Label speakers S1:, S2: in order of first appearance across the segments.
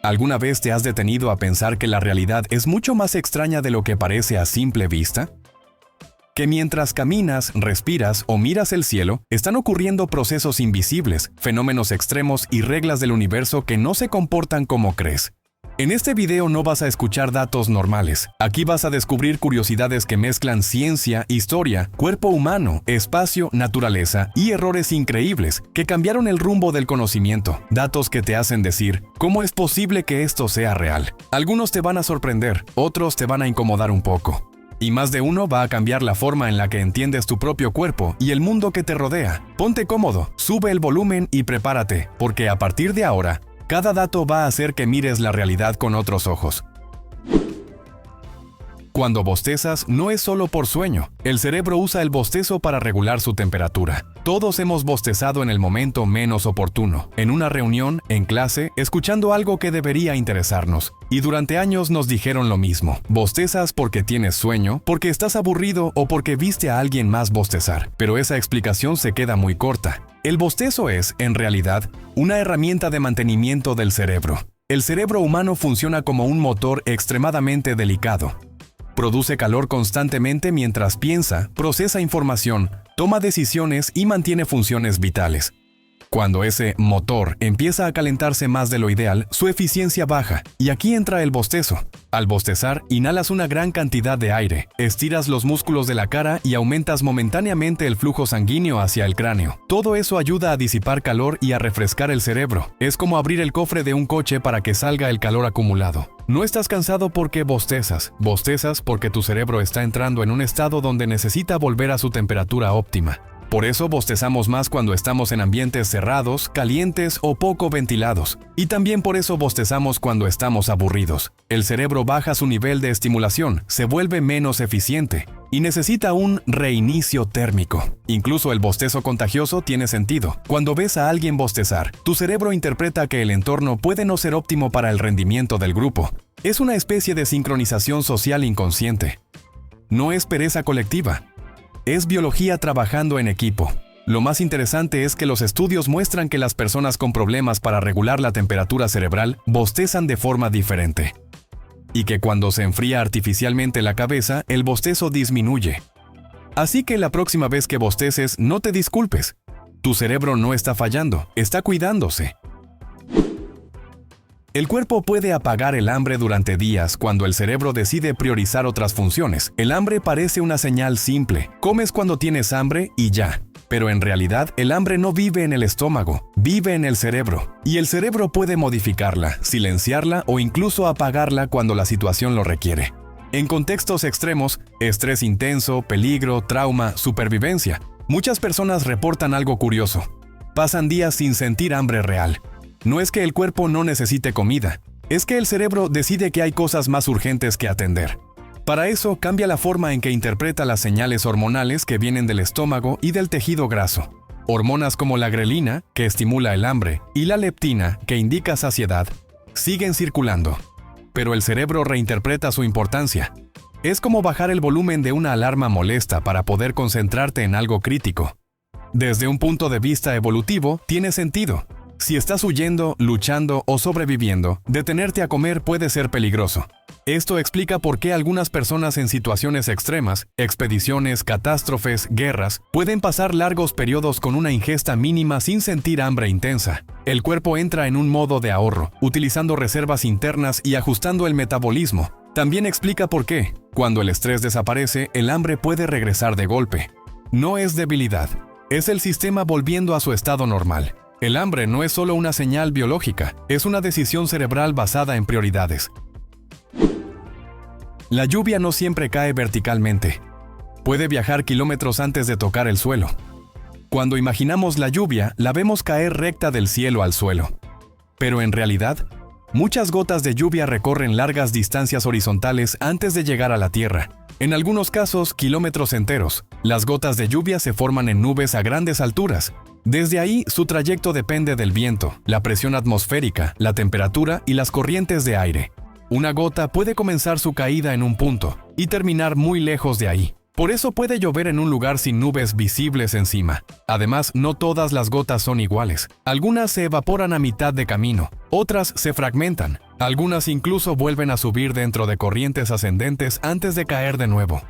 S1: ¿Alguna vez te has detenido a pensar que la realidad es mucho más extraña de lo que parece a simple vista? Que mientras caminas, respiras o miras el cielo, están ocurriendo procesos invisibles, fenómenos extremos y reglas del universo que no se comportan como crees. En este video no vas a escuchar datos normales. Aquí vas a descubrir curiosidades que mezclan ciencia, historia, cuerpo humano, espacio, naturaleza y errores increíbles que cambiaron el rumbo del conocimiento. Datos que te hacen decir, ¿cómo es posible que esto sea real? Algunos te van a sorprender, otros te van a incomodar un poco. Y más de uno va a cambiar la forma en la que entiendes tu propio cuerpo y el mundo que te rodea. Ponte cómodo, sube el volumen y prepárate, porque a partir de ahora, cada dato va a hacer que mires la realidad con otros ojos. Cuando bostezas, no es solo por sueño. El cerebro usa el bostezo para regular su temperatura. Todos hemos bostezado en el momento menos oportuno, en una reunión, en clase, escuchando algo que debería interesarnos. Y durante años nos dijeron lo mismo. Bostezas porque tienes sueño, porque estás aburrido o porque viste a alguien más bostezar. Pero esa explicación se queda muy corta. El bostezo es, en realidad, una herramienta de mantenimiento del cerebro. El cerebro humano funciona como un motor extremadamente delicado. Produce calor constantemente mientras piensa, procesa información, toma decisiones y mantiene funciones vitales. Cuando ese motor empieza a calentarse más de lo ideal, su eficiencia baja, y aquí entra el bostezo. Al bostezar, inhalas una gran cantidad de aire, estiras los músculos de la cara y aumentas momentáneamente el flujo sanguíneo hacia el cráneo. Todo eso ayuda a disipar calor y a refrescar el cerebro. Es como abrir el cofre de un coche para que salga el calor acumulado. No estás cansado porque bostezas porque tu cerebro está entrando en un estado donde necesita volver a su temperatura óptima. Por eso bostezamos más cuando estamos en ambientes cerrados, calientes o poco ventilados. Y también por eso bostezamos cuando estamos aburridos. El cerebro baja su nivel de estimulación, se vuelve menos eficiente y necesita un reinicio térmico. Incluso el bostezo contagioso tiene sentido. Cuando ves a alguien bostezar, tu cerebro interpreta que el entorno puede no ser óptimo para el rendimiento del grupo. Es una especie de sincronización social inconsciente. No es pereza colectiva. Es biología trabajando en equipo. Lo más interesante es que los estudios muestran que las personas con problemas para regular la temperatura cerebral bostezan de forma diferente. Y que cuando se enfría artificialmente la cabeza, el bostezo disminuye. Así que la próxima vez que bosteces, no te disculpes. Tu cerebro no está fallando, está cuidándose. El cuerpo puede apagar el hambre durante días cuando el cerebro decide priorizar otras funciones. El hambre parece una señal simple. Comes cuando tienes hambre y ya. Pero en realidad, el hambre no vive en el estómago, vive en el cerebro. Y el cerebro puede modificarla, silenciarla o incluso apagarla cuando la situación lo requiere. En contextos extremos, estrés intenso, peligro, trauma, supervivencia, muchas personas reportan algo curioso. Pasan días sin sentir hambre real. No es que el cuerpo no necesite comida, es que el cerebro decide que hay cosas más urgentes que atender. Para eso, cambia la forma en que interpreta las señales hormonales que vienen del estómago y del tejido graso. Hormonas como la grelina, que estimula el hambre, y la leptina, que indica saciedad, siguen circulando. Pero el cerebro reinterpreta su importancia. Es como bajar el volumen de una alarma molesta para poder concentrarte en algo crítico. Desde un punto de vista evolutivo, tiene sentido. Si estás huyendo, luchando o sobreviviendo, detenerte a comer puede ser peligroso. Esto explica por qué algunas personas en situaciones extremas, expediciones, catástrofes, guerras, pueden pasar largos periodos con una ingesta mínima sin sentir hambre intensa. El cuerpo entra en un modo de ahorro, utilizando reservas internas y ajustando el metabolismo. También explica por qué, cuando el estrés desaparece, el hambre puede regresar de golpe. No es debilidad, es el sistema volviendo a su estado normal. El hambre no es solo una señal biológica, es una decisión cerebral basada en prioridades. La lluvia no siempre cae verticalmente. Puede viajar kilómetros antes de tocar el suelo. Cuando imaginamos la lluvia, la vemos caer recta del cielo al suelo. Pero en realidad, muchas gotas de lluvia recorren largas distancias horizontales antes de llegar a la tierra. En algunos casos, kilómetros enteros. Las gotas de lluvia se forman en nubes a grandes alturas. Desde ahí, su trayecto depende del viento, la presión atmosférica, la temperatura y las corrientes de aire. Una gota puede comenzar su caída en un punto y terminar muy lejos de ahí. Por eso puede llover en un lugar sin nubes visibles encima. Además, no todas las gotas son iguales. Algunas se evaporan a mitad de camino, otras se fragmentan. Algunas incluso vuelven a subir dentro de corrientes ascendentes antes de caer de nuevo.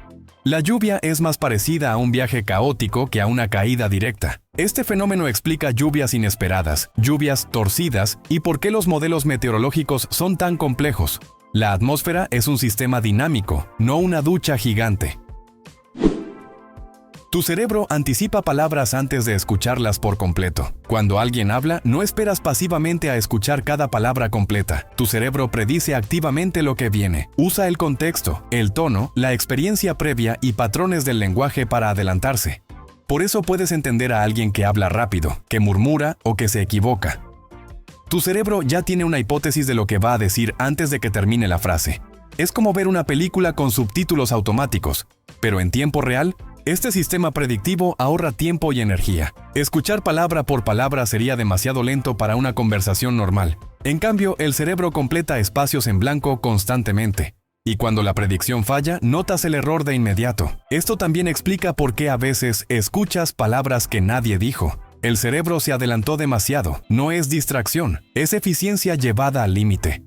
S1: La lluvia es más parecida a un viaje caótico que a una caída directa. Este fenómeno explica lluvias inesperadas, lluvias torcidas y por qué los modelos meteorológicos son tan complejos. La atmósfera es un sistema dinámico, no una ducha gigante. Tu cerebro anticipa palabras antes de escucharlas por completo. Cuando alguien habla, no esperas pasivamente a escuchar cada palabra completa. Tu cerebro predice activamente lo que viene. Usa el contexto, el tono, la experiencia previa y patrones del lenguaje para adelantarse. Por eso puedes entender a alguien que habla rápido, que murmura o que se equivoca. Tu cerebro ya tiene una hipótesis de lo que va a decir antes de que termine la frase. Es como ver una película con subtítulos automáticos, pero en tiempo real. Este sistema predictivo ahorra tiempo y energía. Escuchar palabra por palabra sería demasiado lento para una conversación normal. En cambio, el cerebro completa espacios en blanco constantemente. Y cuando la predicción falla, notas el error de inmediato. Esto también explica por qué a veces escuchas palabras que nadie dijo. El cerebro se adelantó demasiado. No es distracción, es eficiencia llevada al límite.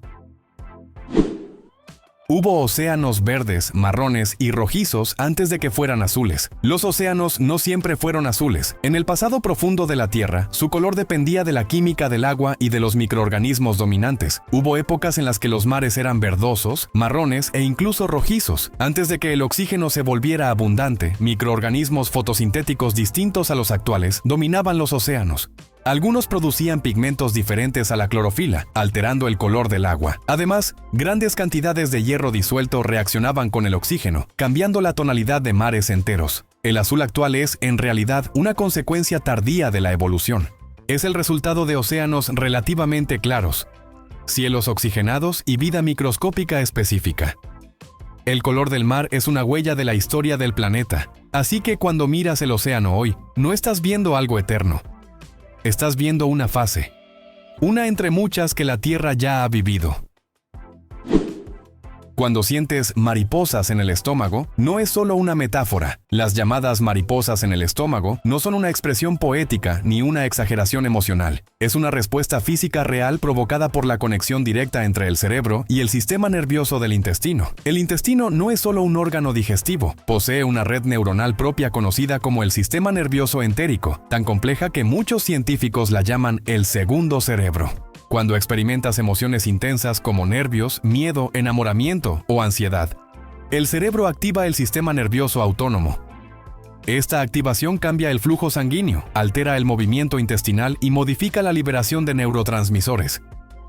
S1: Hubo océanos verdes, marrones y rojizos antes de que fueran azules. Los océanos no siempre fueron azules. En el pasado profundo de la Tierra, su color dependía de la química del agua y de los microorganismos dominantes. Hubo épocas en las que los mares eran verdosos, marrones e incluso rojizos. Antes de que el oxígeno se volviera abundante, microorganismos fotosintéticos distintos a los actuales dominaban los océanos. Algunos producían pigmentos diferentes a la clorofila, alterando el color del agua. Además, grandes cantidades de hierro disuelto reaccionaban con el oxígeno, cambiando la tonalidad de mares enteros. El azul actual es, en realidad, una consecuencia tardía de la evolución. Es el resultado de océanos relativamente claros, cielos oxigenados y vida microscópica específica. El color del mar es una huella de la historia del planeta, así que cuando miras el océano hoy, no estás viendo algo eterno. Estás viendo una fase, una entre muchas que la Tierra ya ha vivido. Cuando sientes mariposas en el estómago, no es solo una metáfora. Las llamadas mariposas en el estómago no son una expresión poética ni una exageración emocional. Es una respuesta física real provocada por la conexión directa entre el cerebro y el sistema nervioso del intestino. El intestino no es solo un órgano digestivo, posee una red neuronal propia conocida como el sistema nervioso entérico, tan compleja que muchos científicos la llaman el segundo cerebro. Cuando experimentas emociones intensas como nervios, miedo, enamoramiento o ansiedad, el cerebro activa el sistema nervioso autónomo. Esta activación cambia el flujo sanguíneo, altera el movimiento intestinal y modifica la liberación de neurotransmisores.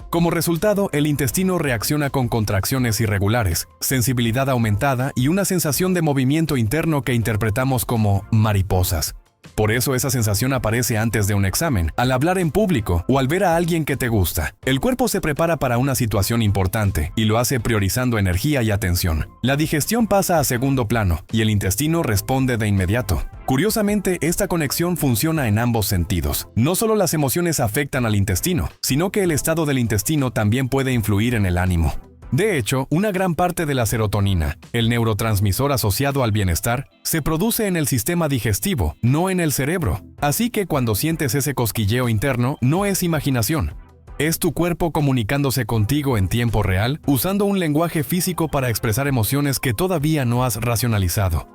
S1: Como resultado, el intestino reacciona con contracciones irregulares, sensibilidad aumentada y una sensación de movimiento interno que interpretamos como mariposas. Por eso esa sensación aparece antes de un examen, al hablar en público o al ver a alguien que te gusta. El cuerpo se prepara para una situación importante y lo hace priorizando energía y atención. La digestión pasa a segundo plano y el intestino responde de inmediato. Curiosamente, esta conexión funciona en ambos sentidos. No solo las emociones afectan al intestino, sino que el estado del intestino también puede influir en el ánimo. De hecho, una gran parte de la serotonina, el neurotransmisor asociado al bienestar, se produce en el sistema digestivo, no en el cerebro. Así que cuando sientes ese cosquilleo interno, no es imaginación. Es tu cuerpo comunicándose contigo en tiempo real, usando un lenguaje físico para expresar emociones que todavía no has racionalizado.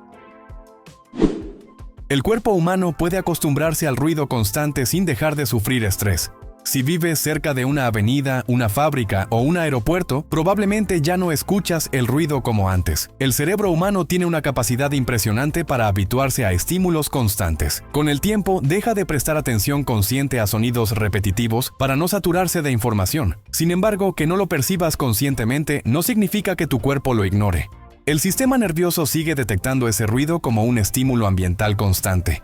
S1: El cuerpo humano puede acostumbrarse al ruido constante sin dejar de sufrir estrés. Si vives cerca de una avenida, una fábrica o un aeropuerto, probablemente ya no escuchas el ruido como antes. El cerebro humano tiene una capacidad impresionante para habituarse a estímulos constantes. Con el tiempo, deja de prestar atención consciente a sonidos repetitivos para no saturarse de información. Sin embargo, que no lo percibas conscientemente no significa que tu cuerpo lo ignore. El sistema nervioso sigue detectando ese ruido como un estímulo ambiental constante.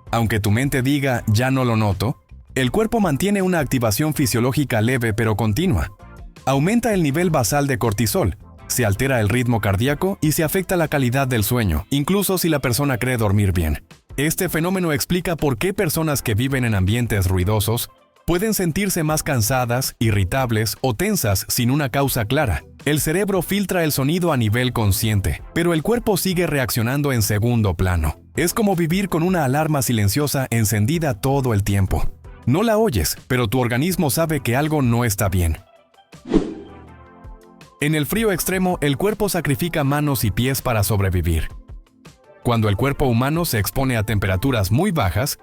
S1: Aunque tu mente diga, ya no lo noto, el cuerpo mantiene una activación fisiológica leve pero continua. Aumenta el nivel basal de cortisol, se altera el ritmo cardíaco y se afecta la calidad del sueño, incluso si la persona cree dormir bien. Este fenómeno explica por qué personas que viven en ambientes ruidosos pueden sentirse más cansadas, irritables o tensas sin una causa clara. El cerebro filtra el sonido a nivel consciente, pero el cuerpo sigue reaccionando en segundo plano. Es como vivir con una alarma silenciosa encendida todo el tiempo. No la oyes, pero tu organismo sabe que algo no está bien. En el frío extremo, el cuerpo sacrifica manos y pies para sobrevivir. Cuando el cuerpo humano se expone a temperaturas muy bajas,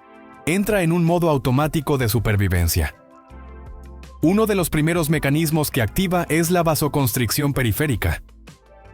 S1: entra en un modo automático de supervivencia. Uno de los primeros mecanismos que activa es la vasoconstricción periférica.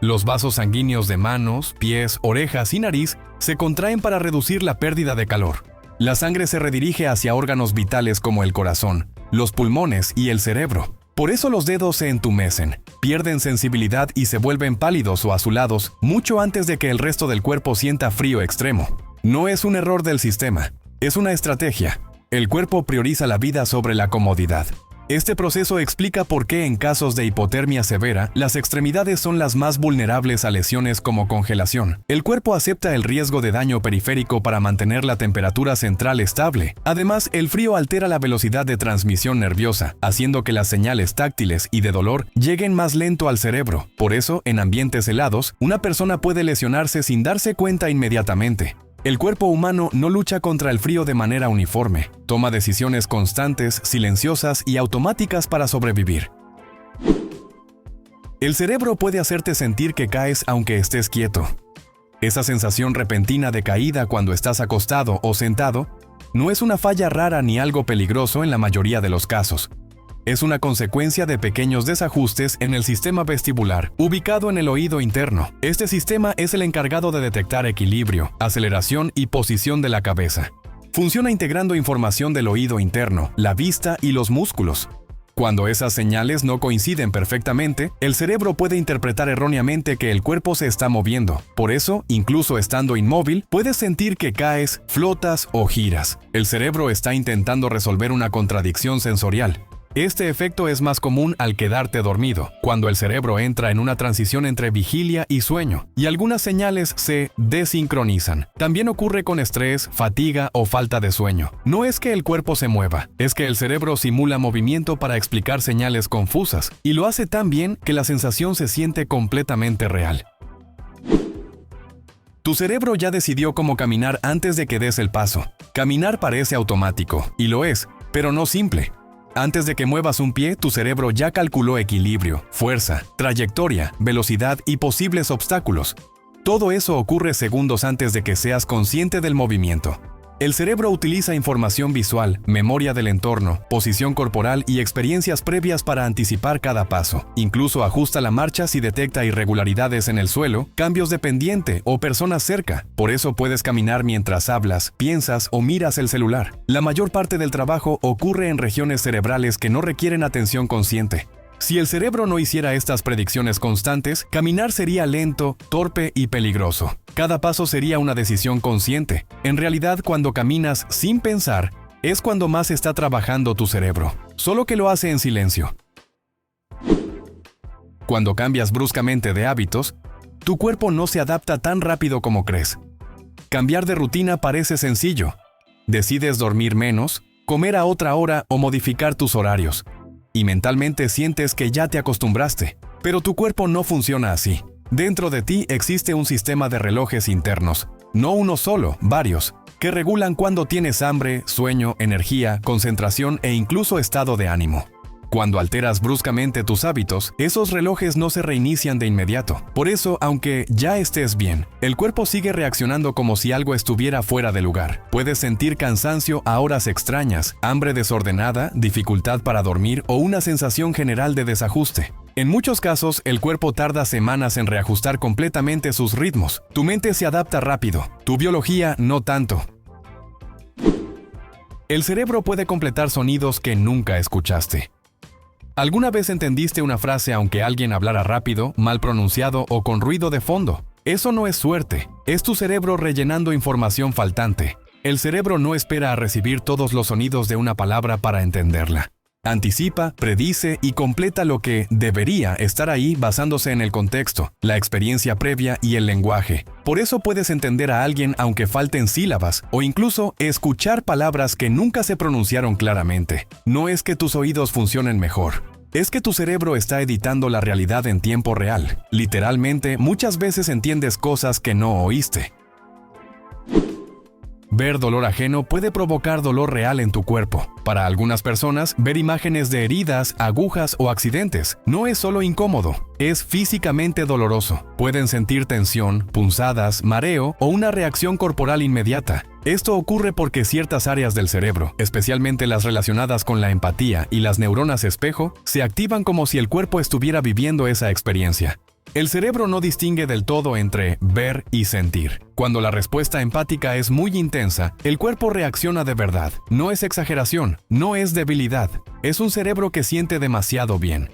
S1: Los vasos sanguíneos de manos, pies, orejas y nariz se contraen para reducir la pérdida de calor. La sangre se redirige hacia órganos vitales como el corazón, los pulmones y el cerebro. Por eso los dedos se entumecen, pierden sensibilidad y se vuelven pálidos o azulados mucho antes de que el resto del cuerpo sienta frío extremo. No es un error del sistema, es una estrategia. El cuerpo prioriza la vida sobre la comodidad. Este proceso explica por qué en casos de hipotermia severa, las extremidades son las más vulnerables a lesiones como congelación. El cuerpo acepta el riesgo de daño periférico para mantener la temperatura central estable. Además, el frío altera la velocidad de transmisión nerviosa, haciendo que las señales táctiles y de dolor lleguen más lento al cerebro. Por eso, en ambientes helados, una persona puede lesionarse sin darse cuenta inmediatamente. El cuerpo humano no lucha contra el frío de manera uniforme, toma decisiones constantes, silenciosas y automáticas para sobrevivir. El cerebro puede hacerte sentir que caes aunque estés quieto. Esa sensación repentina de caída cuando estás acostado o sentado no es una falla rara ni algo peligroso en la mayoría de los casos. Es una consecuencia de pequeños desajustes en el sistema vestibular, ubicado en el oído interno. Este sistema es el encargado de detectar equilibrio, aceleración y posición de la cabeza. Funciona integrando información del oído interno, la vista y los músculos. Cuando esas señales no coinciden perfectamente, el cerebro puede interpretar erróneamente que el cuerpo se está moviendo. Por eso, incluso estando inmóvil, puedes sentir que caes, flotas o giras. El cerebro está intentando resolver una contradicción sensorial. Este efecto es más común al quedarte dormido, cuando el cerebro entra en una transición entre vigilia y sueño, y algunas señales se desincronizan. También ocurre con estrés, fatiga o falta de sueño. No es que el cuerpo se mueva, es que el cerebro simula movimiento para explicar señales confusas, y lo hace tan bien que la sensación se siente completamente real. Tu cerebro ya decidió cómo caminar antes de que des el paso. Caminar parece automático, y lo es, pero no simple. Antes de que muevas un pie, tu cerebro ya calculó equilibrio, fuerza, trayectoria, velocidad y posibles obstáculos. Todo eso ocurre segundos antes de que seas consciente del movimiento. El cerebro utiliza información visual, memoria del entorno, posición corporal y experiencias previas para anticipar cada paso. Incluso ajusta la marcha si detecta irregularidades en el suelo, cambios de pendiente o personas cerca. Por eso puedes caminar mientras hablas, piensas o miras el celular. La mayor parte del trabajo ocurre en regiones cerebrales que no requieren atención consciente. Si el cerebro no hiciera estas predicciones constantes, caminar sería lento, torpe y peligroso. Cada paso sería una decisión consciente. En realidad, cuando caminas sin pensar, es cuando más está trabajando tu cerebro, solo que lo hace en silencio. Cuando cambias bruscamente de hábitos, tu cuerpo no se adapta tan rápido como crees. Cambiar de rutina parece sencillo. Decides dormir menos, comer a otra hora o modificar tus horarios. Y mentalmente sientes que ya te acostumbraste, pero tu cuerpo no funciona así. Dentro de ti existe un sistema de relojes internos, no uno solo, varios, que regulan cuándo tienes hambre, sueño, energía, concentración e incluso estado de ánimo. Cuando alteras bruscamente tus hábitos, esos relojes no se reinician de inmediato. Por eso, aunque ya estés bien, el cuerpo sigue reaccionando como si algo estuviera fuera de lugar. Puedes sentir cansancio a horas extrañas, hambre desordenada, dificultad para dormir o una sensación general de desajuste. En muchos casos, el cuerpo tarda semanas en reajustar completamente sus ritmos. Tu mente se adapta rápido, tu biología no tanto. El cerebro puede completar sonidos que nunca escuchaste. ¿Alguna vez entendiste una frase aunque alguien hablara rápido, mal pronunciado o con ruido de fondo? Eso no es suerte, es tu cerebro rellenando información faltante. El cerebro no espera a recibir todos los sonidos de una palabra para entenderla. Anticipa, predice y completa lo que debería estar ahí basándose en el contexto, la experiencia previa y el lenguaje. Por eso puedes entender a alguien aunque falten sílabas o incluso escuchar palabras que nunca se pronunciaron claramente. No es que tus oídos funcionen mejor. Es que tu cerebro está editando la realidad en tiempo real. Literalmente, muchas veces entiendes cosas que no oíste. Ver dolor ajeno puede provocar dolor real en tu cuerpo. Para algunas personas, ver imágenes de heridas, agujas o accidentes no es solo incómodo, es físicamente doloroso. Pueden sentir tensión, punzadas, mareo o una reacción corporal inmediata. Esto ocurre porque ciertas áreas del cerebro, especialmente las relacionadas con la empatía y las neuronas espejo, se activan como si el cuerpo estuviera viviendo esa experiencia. El cerebro no distingue del todo entre ver y sentir. Cuando la respuesta empática es muy intensa, el cuerpo reacciona de verdad. No es exageración, no es debilidad. Es un cerebro que siente demasiado bien.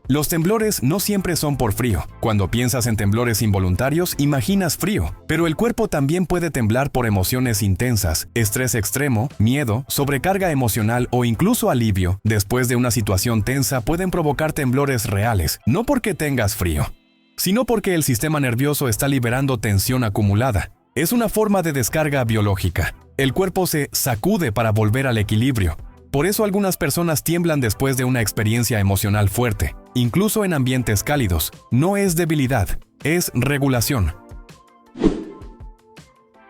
S1: Los temblores no siempre son por frío. Cuando piensas en temblores involuntarios, imaginas frío, pero el cuerpo también puede temblar por emociones intensas, estrés extremo, miedo, sobrecarga emocional o incluso alivio. Después de una situación tensa pueden provocar temblores reales, no porque tengas frío, sino porque el sistema nervioso está liberando tensión acumulada. Es una forma de descarga biológica. El cuerpo se sacude para volver al equilibrio. Por eso algunas personas tiemblan después de una experiencia emocional fuerte, incluso en ambientes cálidos. No es debilidad, es regulación.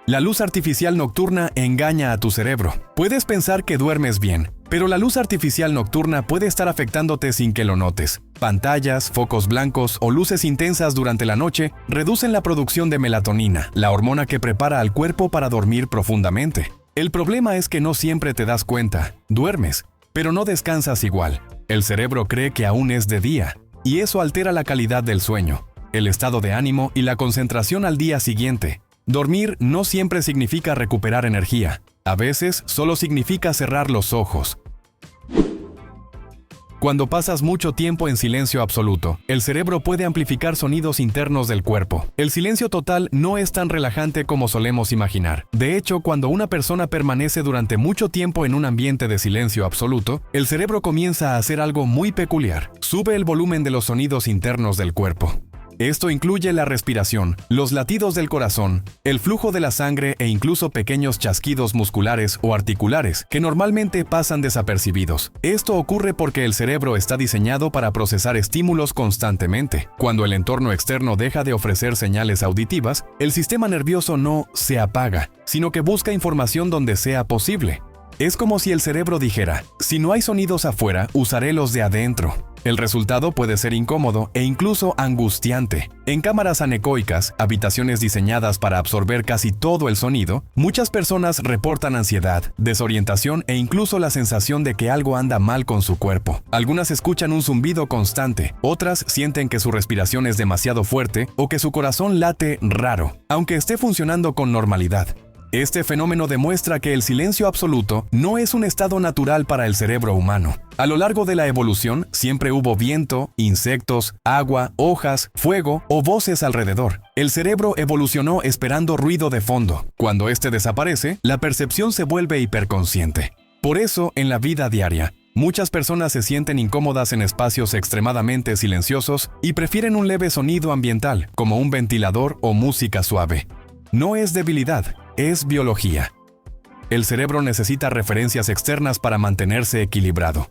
S1: La luz artificial nocturna engaña a tu cerebro. Puedes pensar que duermes bien, pero la luz artificial nocturna puede estar afectándote sin que lo notes. Pantallas, focos blancos o luces intensas durante la noche reducen la producción de melatonina, la hormona que prepara al cuerpo para dormir profundamente. El problema es que no siempre te das cuenta. Duermes, pero no descansas igual. El cerebro cree que aún es de día, y eso altera la calidad del sueño, el estado de ánimo y la concentración al día siguiente. Dormir no siempre significa recuperar energía. A veces solo significa cerrar los ojos. Cuando pasas mucho tiempo en silencio absoluto, el cerebro puede amplificar sonidos internos del cuerpo. El silencio total no es tan relajante como solemos imaginar. De hecho, cuando una persona permanece durante mucho tiempo en un ambiente de silencio absoluto, el cerebro comienza a hacer algo muy peculiar. Sube el volumen de los sonidos internos del cuerpo. Esto incluye la respiración, los latidos del corazón, el flujo de la sangre e incluso pequeños chasquidos musculares o articulares que normalmente pasan desapercibidos. Esto ocurre porque el cerebro está diseñado para procesar estímulos constantemente. Cuando el entorno externo deja de ofrecer señales auditivas, el sistema nervioso no se apaga, sino que busca información donde sea posible. Es como si el cerebro dijera, si no hay sonidos afuera, usaré los de adentro. El resultado puede ser incómodo e incluso angustiante. En cámaras anecoicas, habitaciones diseñadas para absorber casi todo el sonido, muchas personas reportan ansiedad, desorientación e incluso la sensación de que algo anda mal con su cuerpo. Algunas escuchan un zumbido constante, otras sienten que su respiración es demasiado fuerte o que su corazón late raro, aunque esté funcionando con normalidad. Este fenómeno demuestra que el silencio absoluto no es un estado natural para el cerebro humano. A lo largo de la evolución, siempre hubo viento, insectos, agua, hojas, fuego o voces alrededor. El cerebro evolucionó esperando ruido de fondo. Cuando este desaparece, la percepción se vuelve hiperconsciente. Por eso, en la vida diaria, muchas personas se sienten incómodas en espacios extremadamente silenciosos y prefieren un leve sonido ambiental, como un ventilador o música suave. No es debilidad, es biología. El cerebro necesita referencias externas para mantenerse equilibrado.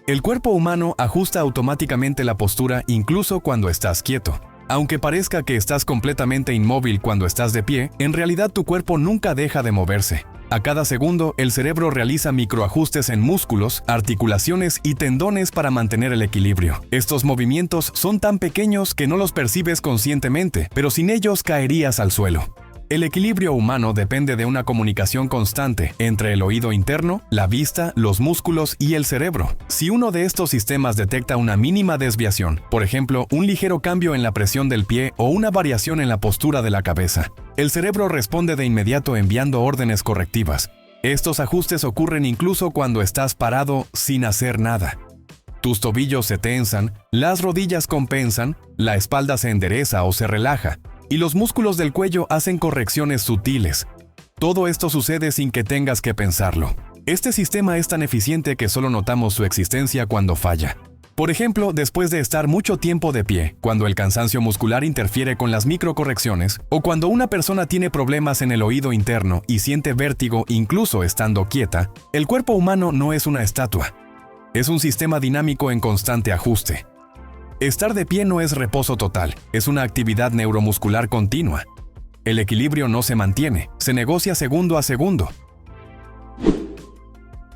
S1: El cuerpo humano ajusta automáticamente la postura incluso cuando estás quieto. Aunque parezca que estás completamente inmóvil cuando estás de pie, en realidad tu cuerpo nunca deja de moverse. A cada segundo, el cerebro realiza microajustes en músculos, articulaciones y tendones para mantener el equilibrio. Estos movimientos son tan pequeños que no los percibes conscientemente, pero sin ellos caerías al suelo. El equilibrio humano depende de una comunicación constante entre el oído interno, la vista, los músculos y el cerebro. Si uno de estos sistemas detecta una mínima desviación, por ejemplo, un ligero cambio en la presión del pie o una variación en la postura de la cabeza, el cerebro responde de inmediato enviando órdenes correctivas. Estos ajustes ocurren incluso cuando estás parado sin hacer nada. Tus tobillos se tensan, las rodillas compensan, la espalda se endereza o se relaja, y los músculos del cuello hacen correcciones sutiles. Todo esto sucede sin que tengas que pensarlo. Este sistema es tan eficiente que solo notamos su existencia cuando falla. Por ejemplo, después de estar mucho tiempo de pie, cuando el cansancio muscular interfiere con las microcorrecciones, o cuando una persona tiene problemas en el oído interno y siente vértigo incluso estando quieta, el cuerpo humano no es una estatua. Es un sistema dinámico en constante ajuste. Estar de pie no es reposo total, es una actividad neuromuscular continua. El equilibrio no se mantiene, se negocia segundo a segundo.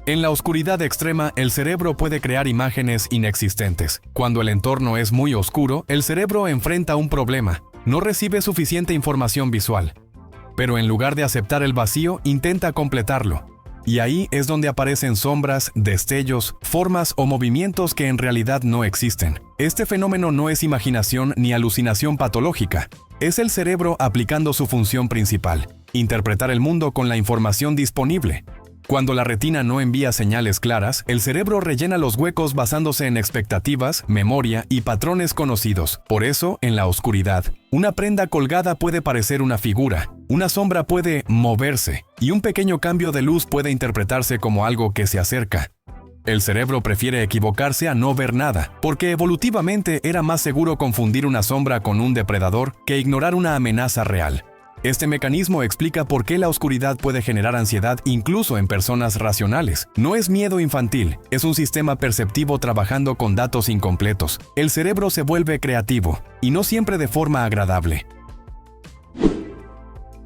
S1: En la oscuridad extrema, el cerebro puede crear imágenes inexistentes. Cuando el entorno es muy oscuro, el cerebro enfrenta un problema. No recibe suficiente información visual. Pero en lugar de aceptar el vacío, intenta completarlo. Y ahí es donde aparecen sombras, destellos, formas o movimientos que en realidad no existen. Este fenómeno no es imaginación ni alucinación patológica. Es el cerebro aplicando su función principal: interpretar el mundo con la información disponible. Cuando la retina no envía señales claras, el cerebro rellena los huecos basándose en expectativas, memoria y patrones conocidos. Por eso, en la oscuridad, una prenda colgada puede parecer una figura, una sombra puede moverse, y un pequeño cambio de luz puede interpretarse como algo que se acerca. El cerebro prefiere equivocarse a no ver nada, porque evolutivamente era más seguro confundir una sombra con un depredador que ignorar una amenaza real. Este mecanismo explica por qué la oscuridad puede generar ansiedad incluso en personas racionales. No es miedo infantil, es un sistema perceptivo trabajando con datos incompletos. El cerebro se vuelve creativo, y no siempre de forma agradable.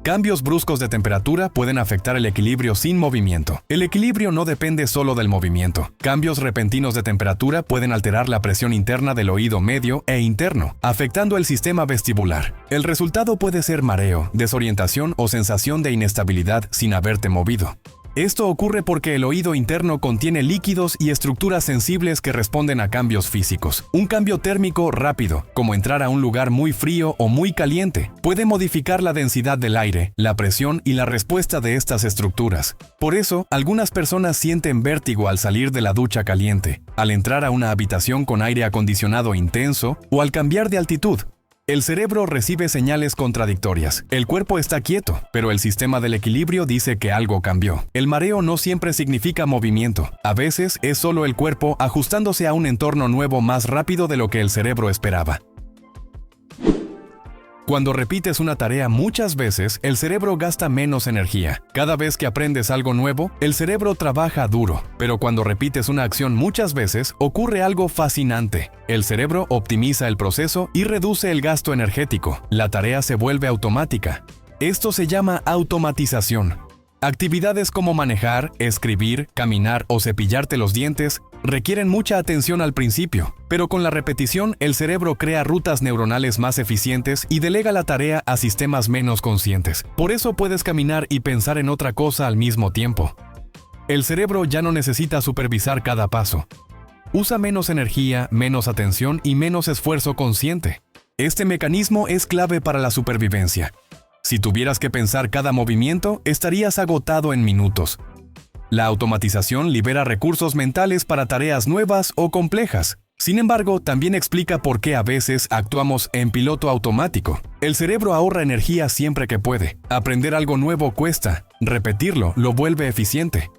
S1: Cambios bruscos de temperatura pueden afectar el equilibrio sin movimiento. El equilibrio no depende solo del movimiento. Cambios repentinos de temperatura pueden alterar la presión interna del oído medio e interno, afectando el sistema vestibular. El resultado puede ser mareo, desorientación o sensación de inestabilidad sin haberte movido. Esto ocurre porque el oído interno contiene líquidos y estructuras sensibles que responden a cambios físicos. Un cambio térmico rápido, como entrar a un lugar muy frío o muy caliente, puede modificar la densidad del aire, la presión y la respuesta de estas estructuras. Por eso, algunas personas sienten vértigo al salir de la ducha caliente, al entrar a una habitación con aire acondicionado intenso o al cambiar de altitud. El cerebro recibe señales contradictorias. El cuerpo está quieto, pero el sistema del equilibrio dice que algo cambió. El mareo no siempre significa movimiento. A veces es solo el cuerpo ajustándose a un entorno nuevo más rápido de lo que el cerebro esperaba. Cuando repites una tarea muchas veces, el cerebro gasta menos energía. Cada vez que aprendes algo nuevo, el cerebro trabaja duro. Pero cuando repites una acción muchas veces, ocurre algo fascinante. El cerebro optimiza el proceso y reduce el gasto energético. La tarea se vuelve automática. Esto se llama automatización. Actividades como manejar, escribir, caminar o cepillarte los dientes requieren mucha atención al principio, pero con la repetición el cerebro crea rutas neuronales más eficientes y delega la tarea a sistemas menos conscientes. Por eso puedes caminar y pensar en otra cosa al mismo tiempo. El cerebro ya no necesita supervisar cada paso. Usa menos energía, menos atención y menos esfuerzo consciente. Este mecanismo es clave para la supervivencia. Si tuvieras que pensar cada movimiento, estarías agotado en minutos. La automatización libera recursos mentales para tareas nuevas o complejas. Sin embargo, también explica por qué a veces actuamos en piloto automático. El cerebro ahorra energía siempre que puede. Aprender algo nuevo cuesta. Repetirlo lo vuelve eficiente.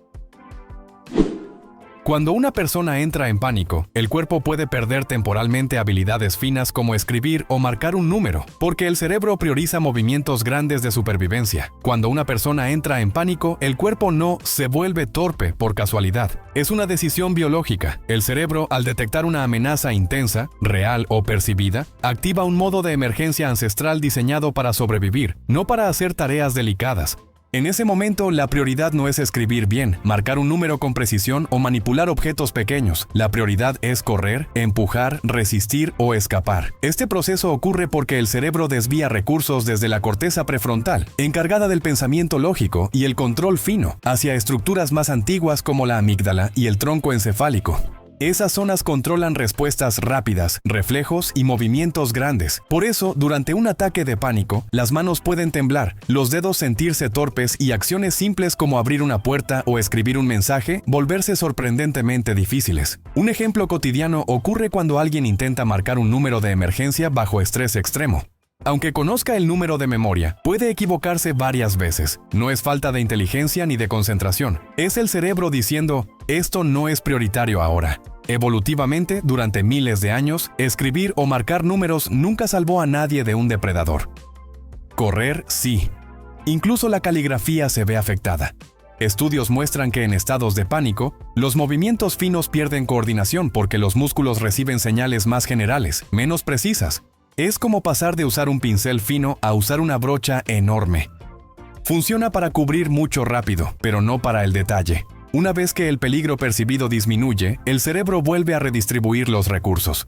S1: Cuando una persona entra en pánico, el cuerpo puede perder temporalmente habilidades finas como escribir o marcar un número, porque el cerebro prioriza movimientos grandes de supervivencia. Cuando una persona entra en pánico, el cuerpo no se vuelve torpe por casualidad. Es una decisión biológica. El cerebro, al detectar una amenaza intensa, real o percibida, activa un modo de emergencia ancestral diseñado para sobrevivir, no para hacer tareas delicadas. En ese momento, la prioridad no es escribir bien, marcar un número con precisión o manipular objetos pequeños. La prioridad es correr, empujar, resistir o escapar. Este proceso ocurre porque el cerebro desvía recursos desde la corteza prefrontal, encargada del pensamiento lógico y el control fino, hacia estructuras más antiguas como la amígdala y el tronco encefálico. Esas zonas controlan respuestas rápidas, reflejos y movimientos grandes. Por eso, durante un ataque de pánico, las manos pueden temblar, los dedos sentirse torpes y acciones simples como abrir una puerta o escribir un mensaje volverse sorprendentemente difíciles. Un ejemplo cotidiano ocurre cuando alguien intenta marcar un número de emergencia bajo estrés extremo. Aunque conozca el número de memoria, puede equivocarse varias veces. No es falta de inteligencia ni de concentración. Es el cerebro diciendo, esto no es prioritario ahora. Evolutivamente, durante miles de años, escribir o marcar números nunca salvó a nadie de un depredador. Correr, sí. Incluso la caligrafía se ve afectada. Estudios muestran que en estados de pánico, los movimientos finos pierden coordinación porque los músculos reciben señales más generales, menos precisas. Es como pasar de usar un pincel fino a usar una brocha enorme. Funciona para cubrir mucho rápido, pero no para el detalle. Una vez que el peligro percibido disminuye, el cerebro vuelve a redistribuir los recursos.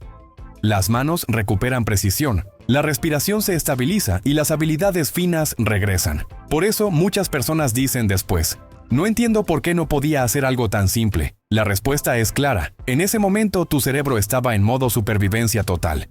S1: Las manos recuperan precisión, la respiración se estabiliza y las habilidades finas regresan. Por eso, muchas personas dicen después, no entiendo por qué no podía hacer algo tan simple. La respuesta es clara. En ese momento, tu cerebro estaba en modo supervivencia total.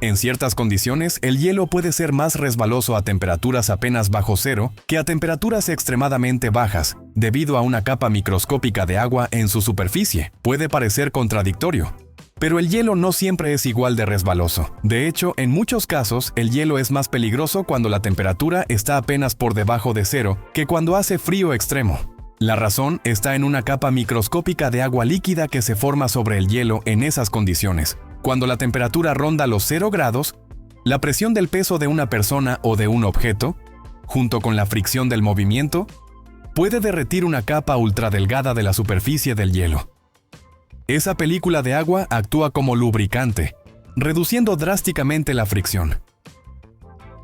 S1: En ciertas condiciones, el hielo puede ser más resbaloso a temperaturas apenas bajo cero que a temperaturas extremadamente bajas, debido a una capa microscópica de agua en su superficie. Puede parecer contradictorio, pero el hielo no siempre es igual de resbaloso. De hecho, en muchos casos, el hielo es más peligroso cuando la temperatura está apenas por debajo de cero que cuando hace frío extremo. La razón está en una capa microscópica de agua líquida que se forma sobre el hielo en esas condiciones. Cuando la temperatura ronda los 0 grados, la presión del peso de una persona o de un objeto, junto con la fricción del movimiento, puede derretir una capa ultradelgada de la superficie del hielo. Esa película de agua actúa como lubricante, reduciendo drásticamente la fricción.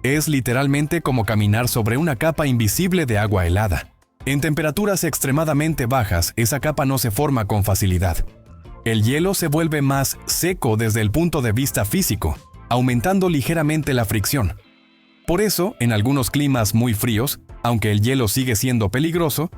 S1: Es literalmente como caminar sobre una capa invisible de agua helada. En temperaturas extremadamente bajas, esa capa no se forma con facilidad. El hielo se vuelve más seco desde el punto de vista físico, aumentando ligeramente la fricción. Por eso, en algunos climas muy fríos, aunque el hielo sigue siendo peligroso,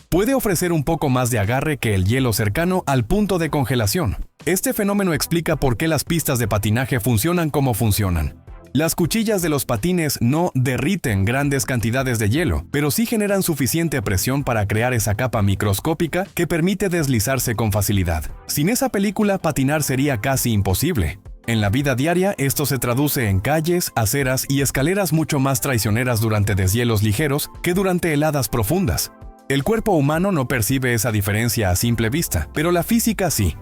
S1: puede ofrecer un poco más de agarre que el hielo cercano al punto de congelación. Este fenómeno explica por qué las pistas de patinaje funcionan como funcionan. Las cuchillas de los patines no derriten grandes cantidades de hielo, pero sí generan suficiente presión para crear esa capa microscópica que permite deslizarse con facilidad. Sin esa película, patinar sería casi imposible. En la vida diaria, esto se traduce en calles, aceras y escaleras mucho más traicioneras durante deshielos ligeros que durante heladas profundas. El cuerpo humano no percibe esa diferencia a simple vista, pero la física sí.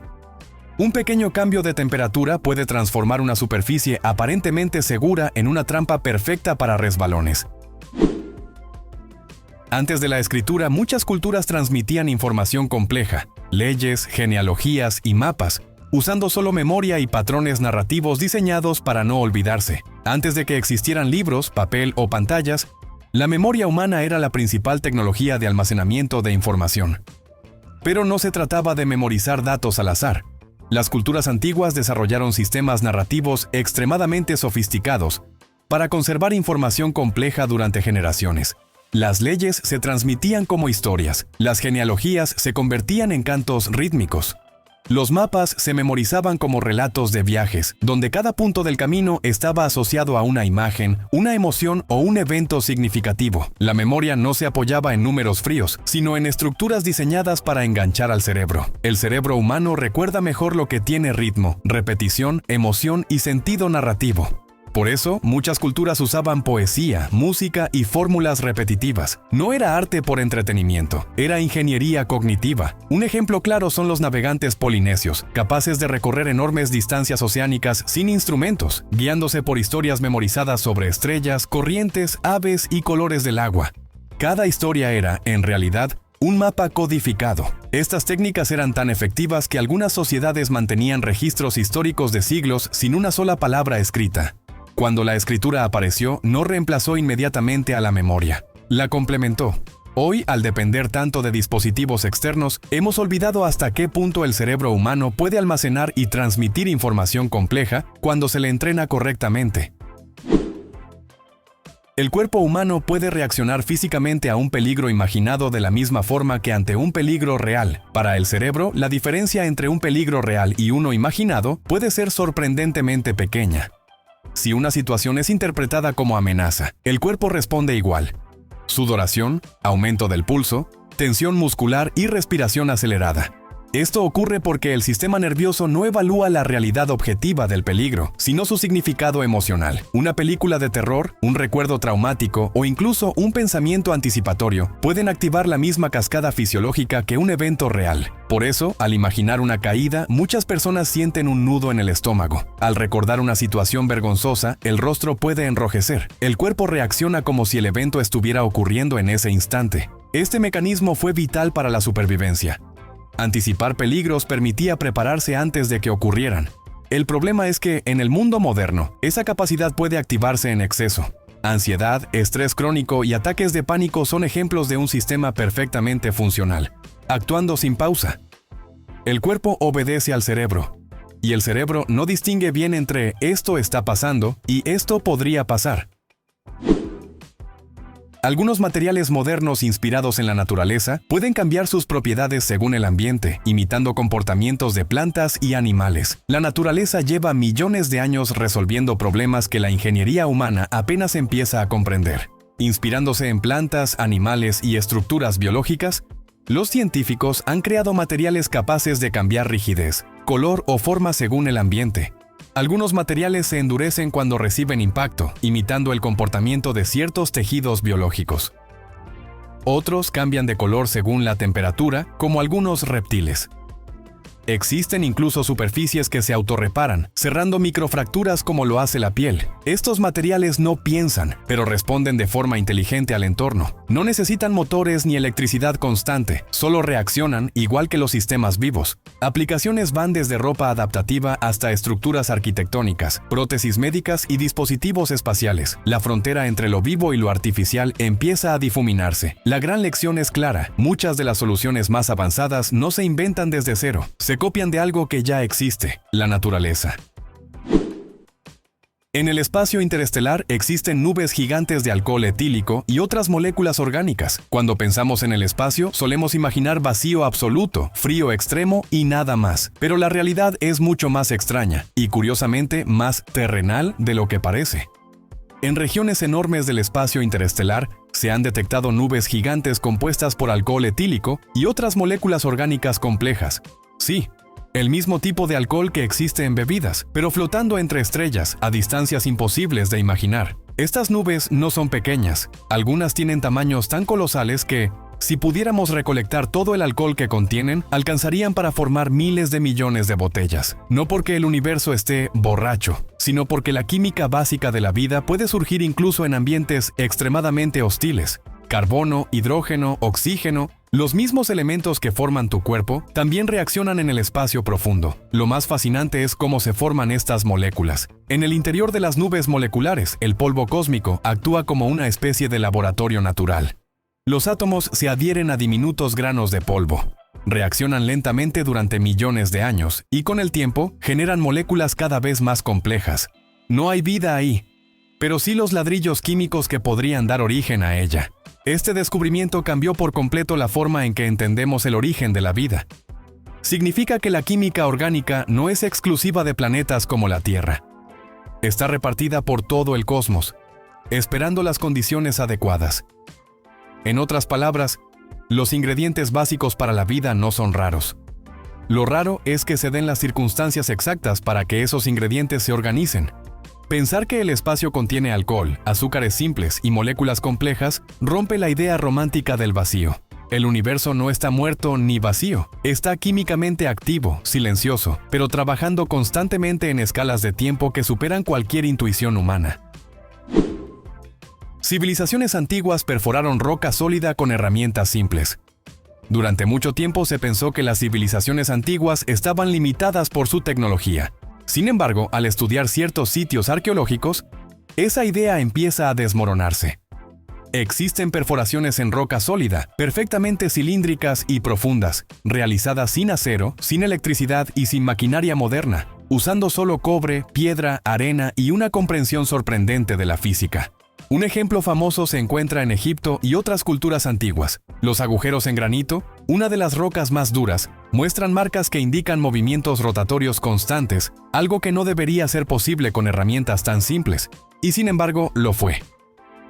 S1: Un pequeño cambio de temperatura puede transformar una superficie aparentemente segura en una trampa perfecta para resbalones. Antes de la escritura, muchas culturas transmitían información compleja, leyes, genealogías y mapas, usando solo memoria y patrones narrativos diseñados para no olvidarse. Antes de que existieran libros, papel o pantallas, la memoria humana era la principal tecnología de almacenamiento de información. Pero no se trataba de memorizar datos al azar. Las culturas antiguas desarrollaron sistemas narrativos extremadamente sofisticados para conservar información compleja durante generaciones. Las leyes se transmitían como historias, las genealogías se convertían en cantos rítmicos. Los mapas se memorizaban como relatos de viajes, donde cada punto del camino estaba asociado a una imagen, una emoción o un evento significativo. La memoria no se apoyaba en números fríos, sino en estructuras diseñadas para enganchar al cerebro. El cerebro humano recuerda mejor lo que tiene ritmo, repetición, emoción y sentido narrativo. Por eso, muchas culturas usaban poesía, música y fórmulas repetitivas. No era arte por entretenimiento, era ingeniería cognitiva. Un ejemplo claro son los navegantes polinesios, capaces de recorrer enormes distancias oceánicas sin instrumentos, guiándose por historias memorizadas sobre estrellas, corrientes, aves y colores del agua. Cada historia era, en realidad, un mapa codificado. Estas técnicas eran tan efectivas que algunas sociedades mantenían registros históricos de siglos sin una sola palabra escrita. Cuando la escritura apareció, no reemplazó inmediatamente a la memoria, la complementó. Hoy, al depender tanto de dispositivos externos, hemos olvidado hasta qué punto el cerebro humano puede almacenar y transmitir información compleja cuando se le entrena correctamente. El cuerpo humano puede reaccionar físicamente a un peligro imaginado de la misma forma que ante un peligro real. Para el cerebro, la diferencia entre un peligro real y uno imaginado puede ser sorprendentemente pequeña. Si una situación es interpretada como amenaza, el cuerpo responde igual. Sudoración, aumento del pulso, tensión muscular y respiración acelerada. Esto ocurre porque el sistema nervioso no evalúa la realidad objetiva del peligro, sino su significado emocional. Una película de terror, un recuerdo traumático o incluso un pensamiento anticipatorio pueden activar la misma cascada fisiológica que un evento real. Por eso, al imaginar una caída, muchas personas sienten un nudo en el estómago. Al recordar una situación vergonzosa, el rostro puede enrojecer. El cuerpo reacciona como si el evento estuviera ocurriendo en ese instante. Este mecanismo fue vital para la supervivencia. Anticipar peligros permitía prepararse antes de que ocurrieran. El problema es que, en el mundo moderno, esa capacidad puede activarse en exceso. Ansiedad, estrés crónico y ataques de pánico son ejemplos de un sistema perfectamente funcional, actuando sin pausa. El cuerpo obedece al cerebro, y el cerebro no distingue bien entre esto está pasando y esto podría pasar. Algunos materiales modernos inspirados en la naturaleza pueden cambiar sus propiedades según el ambiente, imitando comportamientos de plantas y animales. La naturaleza lleva millones de años resolviendo problemas que la ingeniería humana apenas empieza a comprender. Inspirándose en plantas, animales y estructuras biológicas, los científicos han creado materiales capaces de cambiar rigidez, color o forma según el ambiente. Algunos materiales se endurecen cuando reciben impacto, imitando el comportamiento de ciertos tejidos biológicos. Otros cambian de color según la temperatura, como algunos reptiles. Existen incluso superficies que se autorreparan, cerrando microfracturas como lo hace la piel. Estos materiales no piensan, pero responden de forma inteligente al entorno. No necesitan motores ni electricidad constante, solo reaccionan igual que los sistemas vivos. Aplicaciones van desde ropa adaptativa hasta estructuras arquitectónicas, prótesis médicas y dispositivos espaciales. La frontera entre lo vivo y lo artificial empieza a difuminarse. La gran lección es clara: muchas de las soluciones más avanzadas no se inventan desde cero. Se copian de algo que ya existe, la naturaleza. En el espacio interestelar existen nubes gigantes de alcohol etílico y otras moléculas orgánicas. Cuando pensamos en el espacio, solemos imaginar vacío absoluto, frío extremo y nada más. Pero la realidad es mucho más extraña y, curiosamente, más terrenal de lo que parece. En regiones enormes del espacio interestelar, se han detectado nubes gigantes compuestas por alcohol etílico y otras moléculas orgánicas complejas. Sí, el mismo tipo de alcohol que existe en bebidas, pero flotando entre estrellas a distancias imposibles de imaginar. Estas nubes no son pequeñas, algunas tienen tamaños tan colosales que, si pudiéramos recolectar todo el alcohol que contienen, alcanzarían para formar miles de millones de botellas. No porque el universo esté borracho, sino porque la química básica de la vida puede surgir incluso en ambientes extremadamente hostiles. Carbono, hidrógeno, oxígeno, los mismos elementos que forman tu cuerpo, también reaccionan en el espacio profundo. Lo más fascinante es cómo se forman estas moléculas. En el interior de las nubes moleculares, el polvo cósmico actúa como una especie de laboratorio natural. Los átomos se adhieren a diminutos granos de polvo. Reaccionan lentamente durante millones de años y con el tiempo generan moléculas cada vez más complejas. No hay vida ahí, pero sí los ladrillos químicos que podrían dar origen a ella. Este descubrimiento cambió por completo la forma en que entendemos el origen de la vida. Significa que la química orgánica no es exclusiva de planetas como la Tierra. Está repartida por todo el cosmos, esperando las condiciones adecuadas. En otras palabras, los ingredientes básicos para la vida no son raros. Lo raro es que se den las circunstancias exactas para que esos ingredientes se organicen. Pensar que el espacio contiene alcohol, azúcares simples y moléculas complejas rompe la idea romántica del vacío. El universo no está muerto ni vacío, está químicamente activo, silencioso, pero trabajando constantemente en escalas de tiempo que superan cualquier intuición humana. Civilizaciones antiguas perforaron roca sólida con herramientas simples. Durante mucho tiempo se pensó que las civilizaciones antiguas estaban limitadas por su tecnología. Sin embargo, al estudiar ciertos sitios arqueológicos, esa idea empieza a desmoronarse. Existen perforaciones en roca sólida, perfectamente cilíndricas y profundas, realizadas sin acero, sin electricidad y sin maquinaria moderna, usando solo cobre, piedra, arena y una comprensión sorprendente de la física. Un ejemplo famoso se encuentra en Egipto y otras culturas antiguas. Los agujeros en granito, una de las rocas más duras, muestran marcas que indican movimientos rotatorios constantes, algo que no debería ser posible con herramientas tan simples, y sin embargo lo fue.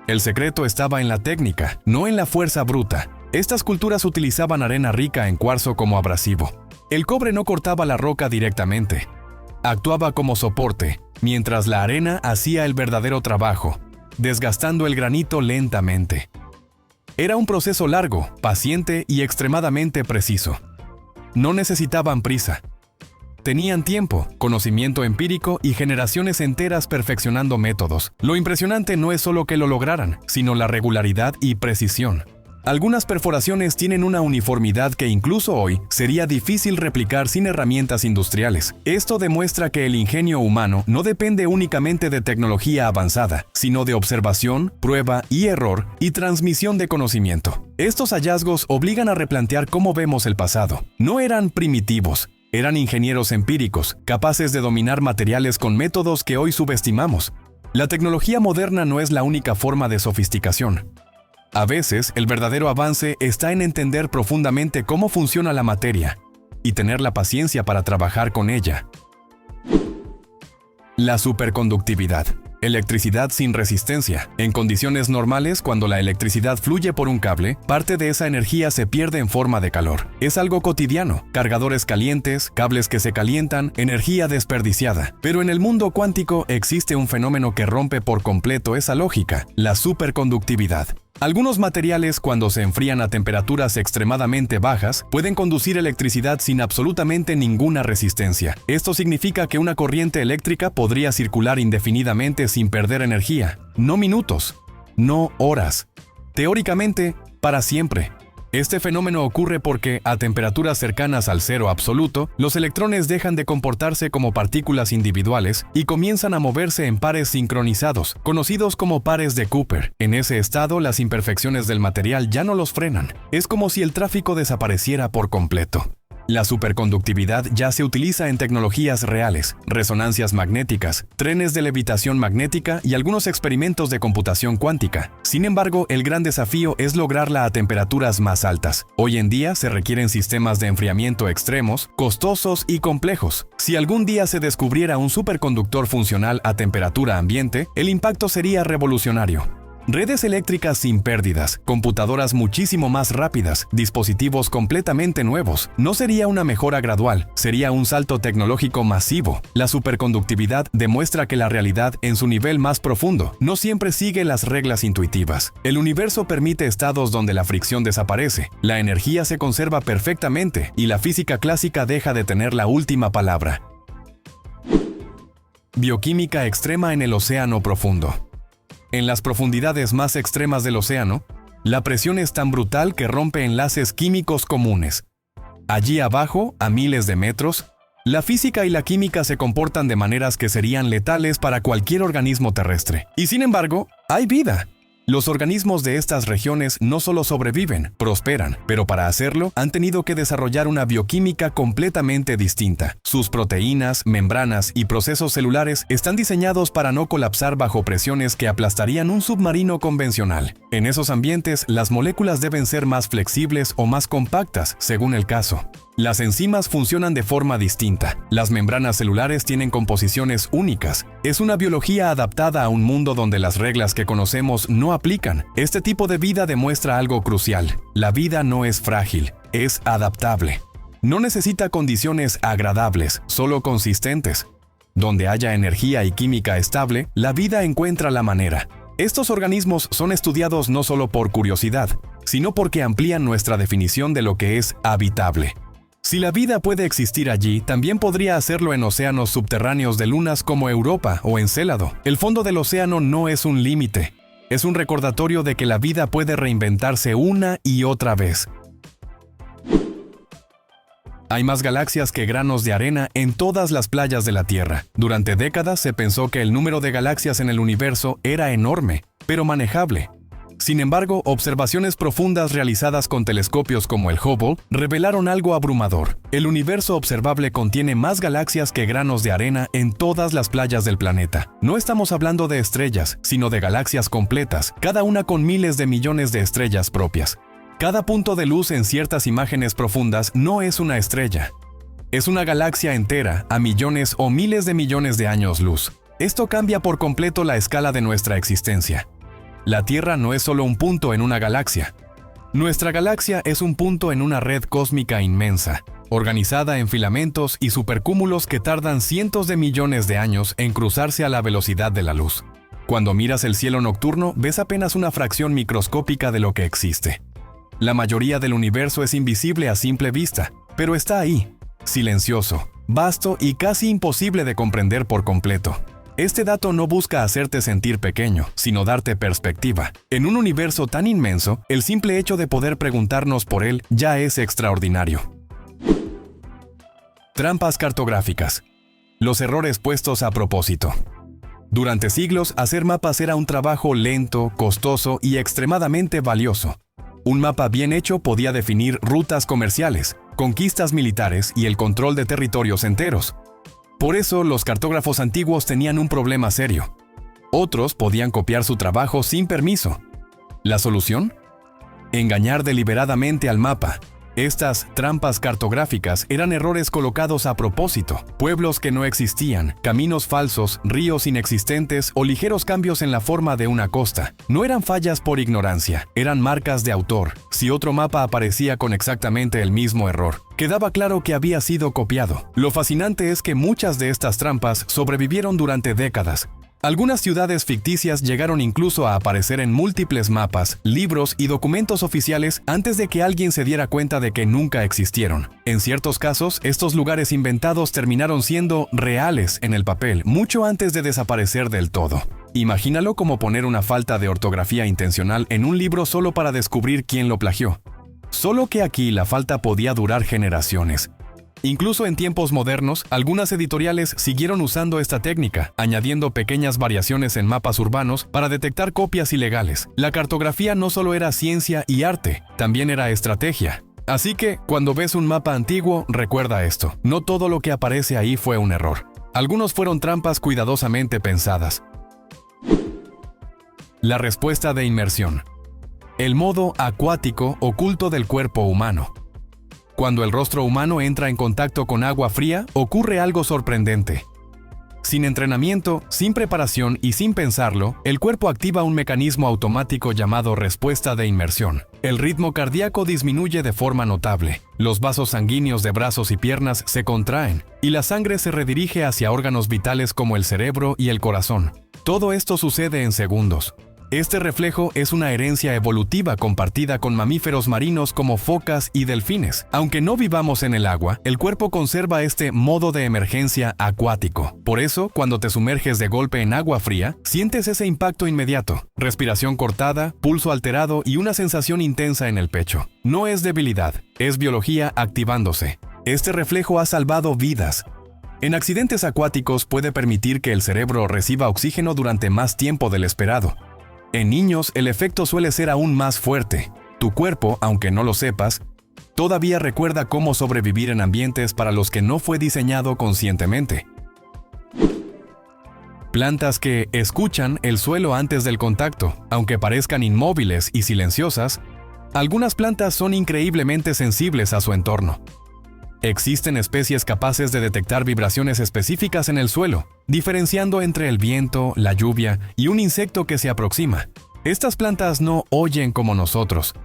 S1: El secreto estaba en la técnica, no en la fuerza bruta. Estas culturas utilizaban arena rica en cuarzo como abrasivo. El cobre no cortaba la roca directamente. Actuaba como soporte, mientras la arena hacía el verdadero trabajo, desgastando el granito lentamente. Era un proceso largo, paciente y extremadamente preciso. No necesitaban prisa. Tenían tiempo, conocimiento empírico y generaciones enteras perfeccionando métodos. Lo impresionante no es solo que lo lograran, sino la regularidad y precisión. Algunas perforaciones tienen una uniformidad que incluso hoy sería difícil replicar sin herramientas industriales. Esto demuestra que el ingenio humano no depende únicamente de tecnología avanzada, sino de observación, prueba y error y transmisión de conocimiento. Estos hallazgos obligan a replantear cómo vemos el pasado. No eran primitivos, eran ingenieros empíricos, capaces de dominar materiales con métodos que hoy subestimamos. La tecnología moderna no es la única forma de sofisticación. A veces, el verdadero avance está en entender profundamente cómo funciona la materia y tener la paciencia para trabajar con ella. La superconductividad. Electricidad sin resistencia. En condiciones normales, cuando la electricidad fluye por un cable, parte de esa energía se pierde en forma de calor. Es algo cotidiano. Cargadores calientes, cables que se calientan, energía desperdiciada. Pero en el mundo cuántico existe un fenómeno que rompe por completo esa lógica: la superconductividad. Algunos materiales, cuando se enfrían a temperaturas extremadamente bajas, pueden conducir electricidad sin absolutamente ninguna resistencia. Esto significa que una corriente eléctrica podría circular indefinidamente sin perder energía. No minutos, no horas. Teóricamente, para siempre. Este fenómeno ocurre porque, a temperaturas cercanas al cero absoluto, los electrones dejan de comportarse como partículas individuales y comienzan a moverse en pares sincronizados, conocidos como pares de Cooper. En ese estado, las imperfecciones del material ya no los frenan. Es como si el tráfico desapareciera por completo. La superconductividad ya se utiliza en tecnologías reales, resonancias magnéticas, trenes de levitación magnética y algunos experimentos de computación cuántica. Sin embargo, el gran desafío es lograrla a temperaturas más altas. Hoy en día se requieren sistemas de enfriamiento extremos, costosos y complejos. Si algún día se descubriera un superconductor funcional a temperatura ambiente, el impacto sería revolucionario. Redes eléctricas sin pérdidas, computadoras muchísimo más rápidas, dispositivos completamente nuevos. No sería una mejora gradual, sería un salto tecnológico masivo. La superconductividad demuestra que la realidad, en su nivel más profundo, no siempre sigue las reglas intuitivas. El universo permite estados donde la fricción desaparece, la energía se conserva perfectamente y la física clásica deja de tener la última palabra. Bioquímica extrema en el océano profundo. En las profundidades más extremas del océano, la presión es tan brutal que rompe enlaces químicos comunes. Allí abajo, a miles de metros, la física y la química se comportan de maneras que serían letales para cualquier organismo terrestre. Y sin embargo, hay vida. Los organismos de estas regiones no solo sobreviven, prosperan, pero para hacerlo han tenido que desarrollar una bioquímica completamente distinta. Sus proteínas, membranas y procesos celulares están diseñados para no colapsar bajo presiones que aplastarían un submarino convencional. En esos ambientes, las moléculas deben ser más flexibles o más compactas, según el caso. Las enzimas funcionan de forma distinta. Las membranas celulares tienen composiciones únicas. Es una biología adaptada a un mundo donde las reglas que conocemos no aplican. Este tipo de vida demuestra algo crucial. La vida no es frágil, es adaptable. No necesita condiciones agradables, solo consistentes. Donde haya energía y química estable, la vida encuentra la manera. Estos organismos son estudiados no solo por curiosidad, sino porque amplían nuestra definición de lo que es habitable. Si la vida puede existir allí, también podría hacerlo en océanos subterráneos de lunas como Europa o Encélado. El fondo del océano no es un límite, es un recordatorio de que la vida puede reinventarse una y otra vez. Hay más galaxias que granos de arena en todas las playas de la Tierra. Durante décadas se pensó que el número de galaxias en el universo era enorme, pero manejable. Sin embargo, observaciones profundas realizadas con telescopios como el Hubble revelaron algo abrumador. El universo observable contiene más galaxias que granos de arena en todas las playas del planeta. No estamos hablando de estrellas, sino de galaxias completas, cada una con miles de millones de estrellas propias. Cada punto de luz en ciertas imágenes profundas no es una estrella. Es una galaxia entera a millones o miles de millones de años luz. Esto cambia por completo la escala de nuestra existencia. La Tierra no es solo un punto en una galaxia. Nuestra galaxia es un punto en una red cósmica inmensa, organizada en filamentos y supercúmulos que tardan cientos de millones de años en cruzarse a la velocidad de la luz. Cuando miras el cielo nocturno, ves apenas una fracción microscópica de lo que existe. La mayoría del universo es invisible a simple vista, pero está ahí, silencioso, vasto y casi imposible de comprender por completo. Este dato no busca hacerte sentir pequeño, sino darte perspectiva. En un universo tan inmenso, el simple hecho de poder preguntarnos por él ya es extraordinario. Trampas cartográficas. Los errores puestos a propósito. Durante siglos, hacer mapas era un trabajo lento, costoso y extremadamente valioso. Un mapa bien hecho podía definir rutas comerciales, conquistas militares y el control de territorios enteros. Por eso, los cartógrafos antiguos tenían un problema serio. Otros podían copiar su trabajo sin permiso. ¿La solución? Engañar deliberadamente al mapa. Estas trampas cartográficas eran errores colocados a propósito, pueblos que no existían, caminos falsos, ríos inexistentes o ligeros cambios en la forma de una costa. No eran fallas por ignorancia, eran marcas de autor. Si otro mapa aparecía con exactamente el mismo error, quedaba claro que había sido copiado. Lo fascinante es que muchas de estas trampas sobrevivieron durante décadas. Algunas ciudades ficticias llegaron incluso a aparecer en múltiples mapas, libros y documentos oficiales antes de que alguien se diera cuenta de que nunca existieron. En ciertos casos, estos lugares inventados terminaron siendo reales en el papel mucho antes de desaparecer del todo. Imagínalo como poner una falta de ortografía intencional en un libro solo para descubrir quién lo plagió. Solo que aquí la falta podía durar generaciones. Incluso en tiempos modernos, algunas editoriales siguieron usando esta técnica, añadiendo pequeñas variaciones en mapas urbanos para detectar copias ilegales. La cartografía no solo era ciencia y arte, también era estrategia. Así que, cuando ves un mapa antiguo, recuerda esto: no todo lo que aparece ahí fue un error. Algunos fueron trampas cuidadosamente pensadas. La respuesta de inmersión. El modo acuático oculto del cuerpo humano. Cuando el rostro humano entra en contacto con agua fría, ocurre algo sorprendente. Sin entrenamiento, sin preparación y sin pensarlo, el cuerpo activa un mecanismo automático llamado respuesta de inmersión. El ritmo cardíaco disminuye de forma notable, los vasos sanguíneos de brazos y piernas se contraen, y la sangre se redirige hacia órganos vitales como el cerebro y el corazón. Todo esto sucede en segundos. Este reflejo es una herencia evolutiva compartida con mamíferos marinos como focas y delfines. Aunque no vivamos en el agua, el cuerpo conserva este modo de emergencia acuático. Por eso, cuando te sumerges de golpe en agua fría, sientes ese impacto inmediato, respiración cortada, pulso alterado y una sensación intensa en el pecho. No es debilidad, es biología activándose. Este reflejo ha salvado vidas. En accidentes acuáticos puede permitir que el cerebro reciba oxígeno durante más tiempo del esperado. En niños, el efecto suele ser aún más fuerte. Tu cuerpo, aunque no lo sepas, todavía recuerda cómo sobrevivir en ambientes para los que no fue diseñado conscientemente. Plantas que escuchan el suelo antes del contacto. Aunque parezcan inmóviles y silenciosas, algunas plantas son increíblemente sensibles a su entorno. Existen especies capaces de detectar vibraciones específicas en el suelo, diferenciando entre el viento, la lluvia y un insecto que se aproxima. Estas plantas no oyen como nosotros,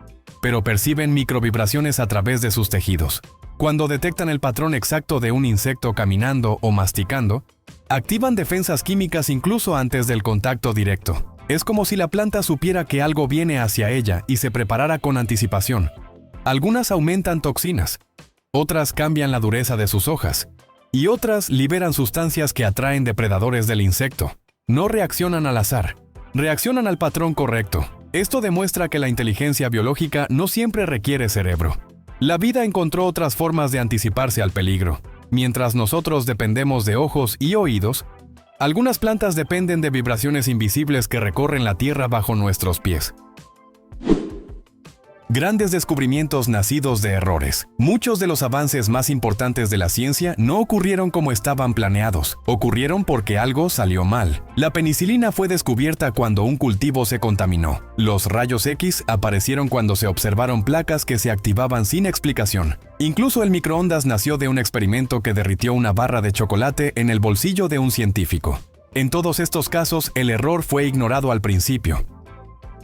S1: pero perciben microvibraciones a través de sus tejidos. Cuando detectan el patrón exacto de un insecto caminando o masticando, activan defensas químicas incluso antes del contacto directo. Es como si la planta supiera que algo viene hacia ella y se preparara con anticipación. Algunas aumentan toxinas, otras cambian la dureza de sus hojas, y otras liberan sustancias que atraen depredadores del insecto. No reaccionan al azar, reaccionan al patrón correcto. Esto demuestra que la inteligencia biológica no siempre requiere cerebro. La vida encontró otras formas de anticiparse al peligro. Mientras nosotros dependemos de ojos y oídos, algunas plantas dependen de vibraciones invisibles que recorren la tierra bajo nuestros pies. Grandes descubrimientos nacidos de errores. Muchos de los avances más importantes de la ciencia no ocurrieron como estaban planeados. Ocurrieron porque algo salió mal. La penicilina fue descubierta cuando un cultivo se contaminó. Los rayos X aparecieron cuando se observaron placas que se activaban sin explicación. Incluso el microondas nació de un experimento que derritió una barra de chocolate en el bolsillo de un científico. En todos estos casos, el error fue ignorado al principio.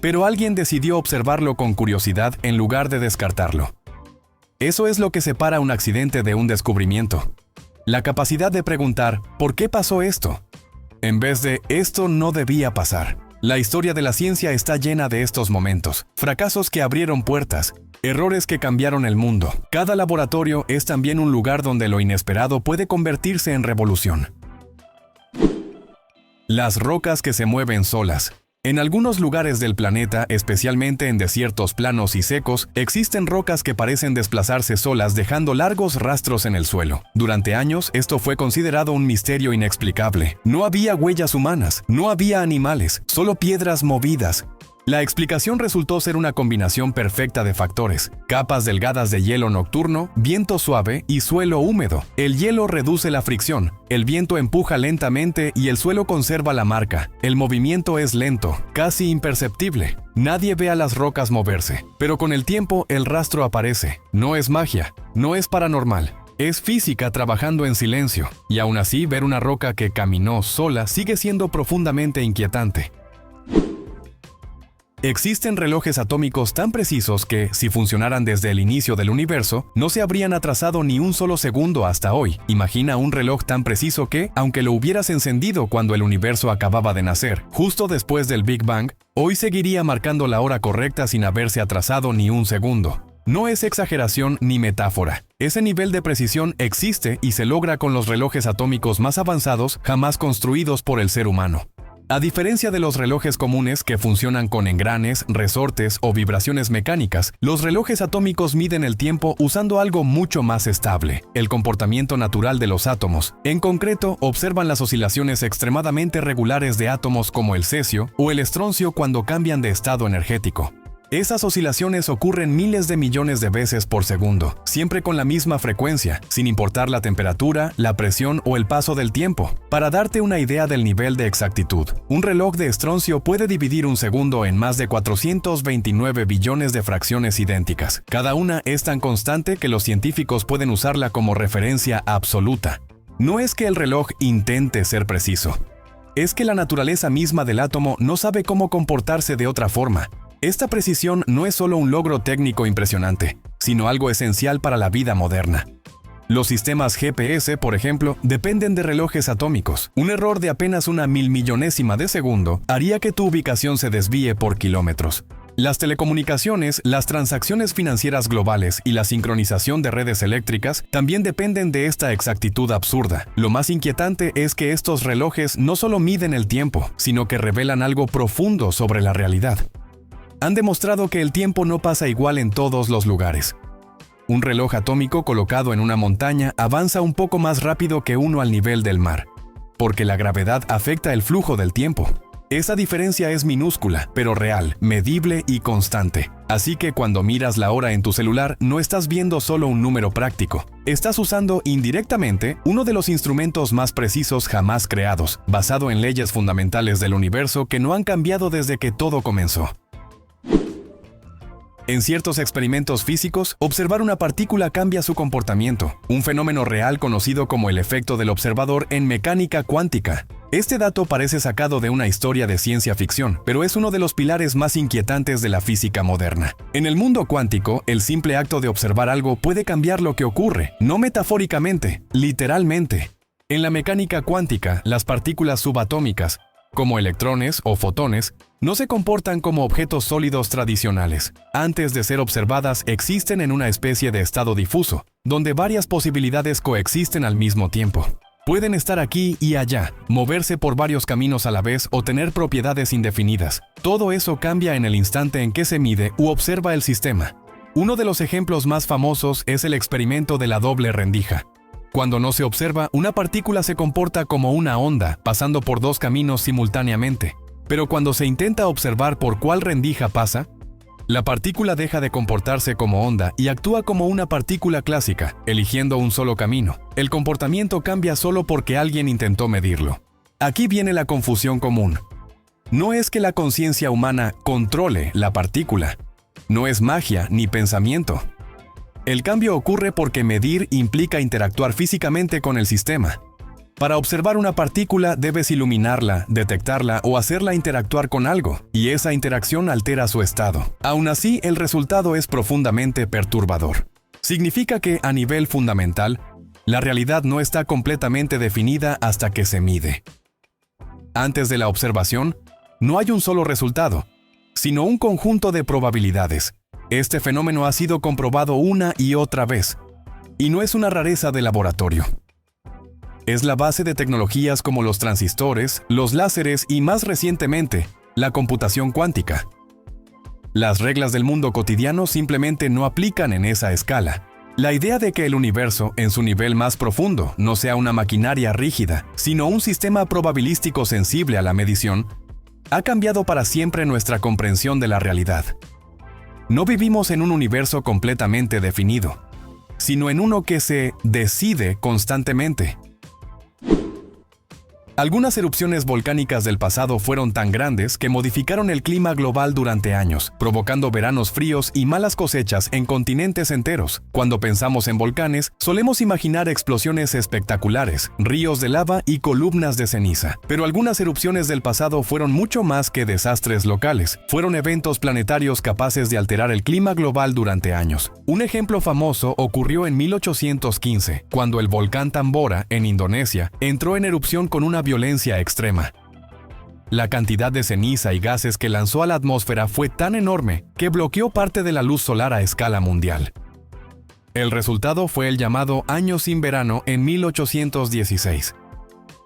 S1: Pero alguien decidió observarlo con curiosidad en lugar de descartarlo. Eso es lo que separa un accidente de un descubrimiento. La capacidad de preguntar, ¿por qué pasó esto?, en vez de, esto no debía pasar. La historia de la ciencia está llena de estos momentos, fracasos que abrieron puertas, errores que cambiaron el mundo. Cada laboratorio es también un lugar donde lo inesperado puede convertirse en revolución. Las rocas que se mueven solas. En algunos lugares del planeta, especialmente en desiertos planos y secos, existen rocas que parecen desplazarse solas dejando largos rastros en el suelo. Durante años, esto fue considerado un misterio inexplicable. No había huellas humanas, no había animales, solo piedras movidas. La explicación resultó ser una combinación perfecta de factores: capas delgadas de hielo nocturno, viento suave y suelo húmedo. El hielo reduce la fricción, el viento empuja lentamente y el suelo conserva la marca. El movimiento es lento, casi imperceptible. Nadie ve a las rocas moverse, pero con el tiempo el rastro aparece. No es magia, no es paranormal. Es física trabajando en silencio, y aún así ver una roca que caminó sola sigue siendo profundamente inquietante. Existen relojes atómicos tan precisos que, si funcionaran desde el inicio del universo, no se habrían atrasado ni un solo segundo hasta hoy. Imagina un reloj tan preciso que, aunque lo hubieras encendido cuando el universo acababa de nacer, justo después del Big Bang, hoy seguiría marcando la hora correcta sin haberse atrasado ni un segundo. No es exageración ni metáfora. Ese nivel de precisión existe y se logra con los relojes atómicos más avanzados jamás construidos por el ser humano. A diferencia de los relojes comunes que funcionan con engranes, resortes o vibraciones mecánicas, los relojes atómicos miden el tiempo usando algo mucho más estable: el comportamiento natural de los átomos. En concreto, observan las oscilaciones extremadamente regulares de átomos como el cesio o el estroncio cuando cambian de estado energético. Esas oscilaciones ocurren miles de millones de veces por segundo, siempre con la misma frecuencia, sin importar la temperatura, la presión o el paso del tiempo. Para darte una idea del nivel de exactitud, un reloj de estroncio puede dividir un segundo en más de 429 billones de fracciones idénticas. Cada una es tan constante que los científicos pueden usarla como referencia absoluta. No es que el reloj intente ser preciso, es que la naturaleza misma del átomo no sabe cómo comportarse de otra forma. Esta precisión no es solo un logro técnico impresionante, sino algo esencial para la vida moderna. Los sistemas GPS, por ejemplo, dependen de relojes atómicos. Un error de apenas una milmillonésima de segundo haría que tu ubicación se desvíe por kilómetros. Las telecomunicaciones, las transacciones financieras globales y la sincronización de redes eléctricas también dependen de esta exactitud absurda. Lo más inquietante es que estos relojes no solo miden el tiempo, sino que revelan algo profundo sobre la realidad. Han demostrado que el tiempo no pasa igual en todos los lugares. Un reloj atómico colocado en una montaña avanza un poco más rápido que uno al nivel del mar, porque la gravedad afecta el flujo del tiempo. Esa diferencia es minúscula, pero real, medible y constante. Así que cuando miras la hora en tu celular, no estás viendo solo un número práctico. Estás usando indirectamente uno de los instrumentos más precisos jamás creados, basado en leyes fundamentales del universo que no han cambiado desde que todo comenzó. En ciertos experimentos físicos, observar una partícula cambia su comportamiento, un fenómeno real conocido como el efecto del observador en mecánica cuántica. Este dato parece sacado de una historia de ciencia ficción, pero es uno de los pilares más inquietantes de la física moderna. En el mundo cuántico, el simple acto de observar algo puede cambiar lo que ocurre, no metafóricamente, literalmente. En la mecánica cuántica, las partículas subatómicas, como electrones o fotones, no se comportan como objetos sólidos tradicionales. Antes de ser observadas, existen en una especie de estado difuso, donde varias posibilidades coexisten al mismo tiempo. Pueden estar aquí y allá, moverse por varios caminos a la vez o tener propiedades indefinidas. Todo eso cambia en el instante en que se mide u observa el sistema. Uno de los ejemplos más famosos es el experimento de la doble rendija. Cuando no se observa, una partícula se comporta como una onda, pasando por dos caminos simultáneamente. Pero cuando se intenta observar por cuál rendija pasa, la partícula deja de comportarse como onda y actúa como una partícula clásica, eligiendo un solo camino. El comportamiento cambia solo porque alguien intentó medirlo. Aquí viene la confusión común. No es que la conciencia humana controle la partícula. No es magia ni pensamiento. El cambio ocurre porque medir implica interactuar físicamente con el sistema. Para observar una partícula debes iluminarla, detectarla o hacerla interactuar con algo, y esa interacción altera su estado. Aún así, el resultado es profundamente perturbador. Significa que, a nivel fundamental, la realidad no está completamente definida hasta que se mide. Antes de la observación, no hay un solo resultado, sino un conjunto de probabilidades. Este fenómeno ha sido comprobado una y otra vez, y no es una rareza de laboratorio. Es la base de tecnologías como los transistores, los láseres y, más recientemente, la computación cuántica. Las reglas del mundo cotidiano simplemente no aplican en esa escala. La idea de que el universo, en su nivel más profundo, no sea una maquinaria rígida, sino un sistema probabilístico sensible a la medición, ha cambiado para siempre nuestra comprensión de la realidad. No vivimos en un universo completamente definido, sino en uno que se decide constantemente. Algunas erupciones volcánicas del pasado fueron tan grandes que modificaron el clima global durante años, provocando veranos fríos y malas cosechas en continentes enteros. Cuando pensamos en volcanes, solemos imaginar explosiones espectaculares, ríos de lava y columnas de ceniza. Pero algunas erupciones del pasado fueron mucho más que desastres locales. Fueron eventos planetarios capaces de alterar el clima global durante años. Un ejemplo famoso ocurrió en 1815, cuando el volcán Tambora, en Indonesia, entró en erupción con una violencia extrema. La cantidad de ceniza y gases que lanzó a la atmósfera fue tan enorme que bloqueó parte de la luz solar a escala mundial. El resultado fue el llamado Año sin verano en 1816.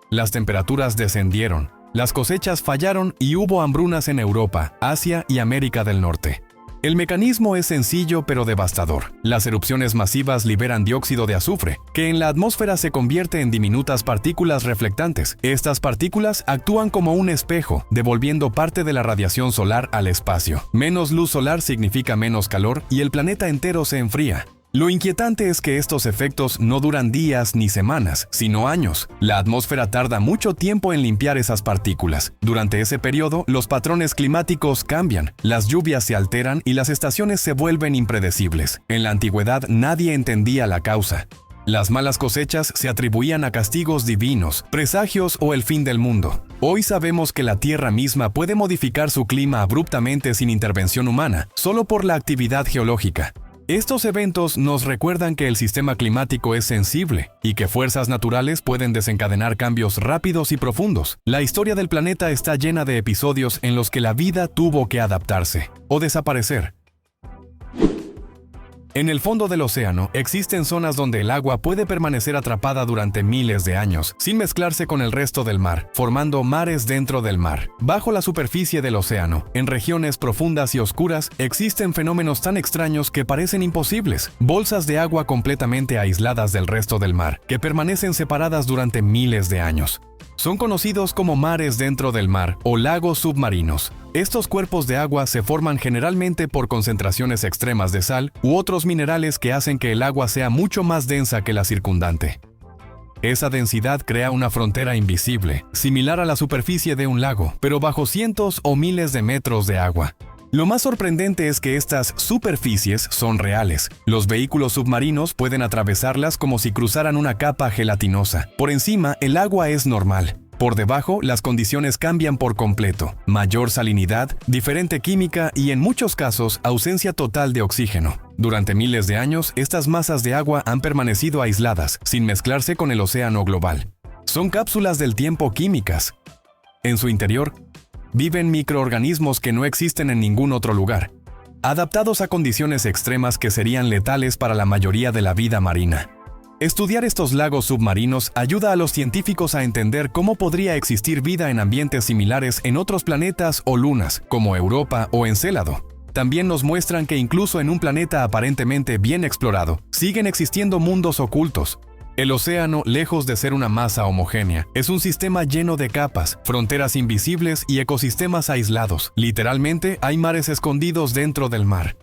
S1: Las temperaturas descendieron, las cosechas fallaron y hubo hambrunas en Europa, Asia y América del Norte. El mecanismo es sencillo pero devastador. Las erupciones masivas liberan dióxido de azufre, que en la atmósfera se convierte en diminutas partículas reflectantes. Estas partículas actúan como un espejo, devolviendo parte de la radiación solar al espacio. Menos luz solar significa menos calor y el planeta entero se enfría. Lo inquietante es que estos efectos no duran días ni semanas, sino años. La atmósfera tarda mucho tiempo en limpiar esas partículas. Durante ese periodo, los patrones climáticos cambian, las lluvias se alteran y las estaciones se vuelven impredecibles. En la antigüedad nadie entendía la causa. Las malas cosechas se atribuían a castigos divinos, presagios o el fin del mundo. Hoy sabemos que la Tierra misma puede modificar su clima abruptamente sin intervención humana, solo por la actividad geológica. Estos eventos nos recuerdan que el sistema climático es sensible y que fuerzas naturales pueden desencadenar cambios rápidos y profundos. La historia del planeta está llena de episodios en los que la vida tuvo que adaptarse o desaparecer. En el fondo del océano existen zonas donde el agua puede permanecer atrapada durante miles de años, sin mezclarse con el resto del mar, formando mares dentro del mar. Bajo la superficie del océano, en regiones profundas y oscuras, existen fenómenos tan extraños que parecen imposibles. Bolsas de agua completamente aisladas del resto del mar, que permanecen separadas durante miles de años. Son conocidos como mares dentro del mar o lagos submarinos. Estos cuerpos de agua se forman generalmente por concentraciones extremas de sal u otros minerales que hacen que el agua sea mucho más densa que la circundante. Esa densidad crea una frontera invisible, similar a la superficie de un lago, pero bajo cientos o miles de metros de agua. Lo más sorprendente es que estas superficies son reales. Los vehículos submarinos pueden atravesarlas como si cruzaran una capa gelatinosa. Por encima, el agua es normal. Por debajo, las condiciones cambian por completo. Mayor salinidad, diferente química y, en muchos casos, ausencia total de oxígeno. Durante miles de años, estas masas de agua han permanecido aisladas, sin mezclarse con el océano global. Son cápsulas del tiempo químicas. En su interior, viven microorganismos que no existen en ningún otro lugar, adaptados a condiciones extremas que serían letales para la mayoría de la vida marina. Estudiar estos lagos submarinos ayuda a los científicos a entender cómo podría existir vida en ambientes similares en otros planetas o lunas, como Europa o Encélado. También nos muestran que incluso en un planeta aparentemente bien explorado, siguen existiendo mundos ocultos. El océano, lejos de ser una masa homogénea, es un sistema lleno de capas, fronteras invisibles y ecosistemas aislados. Literalmente, hay mares escondidos dentro del mar.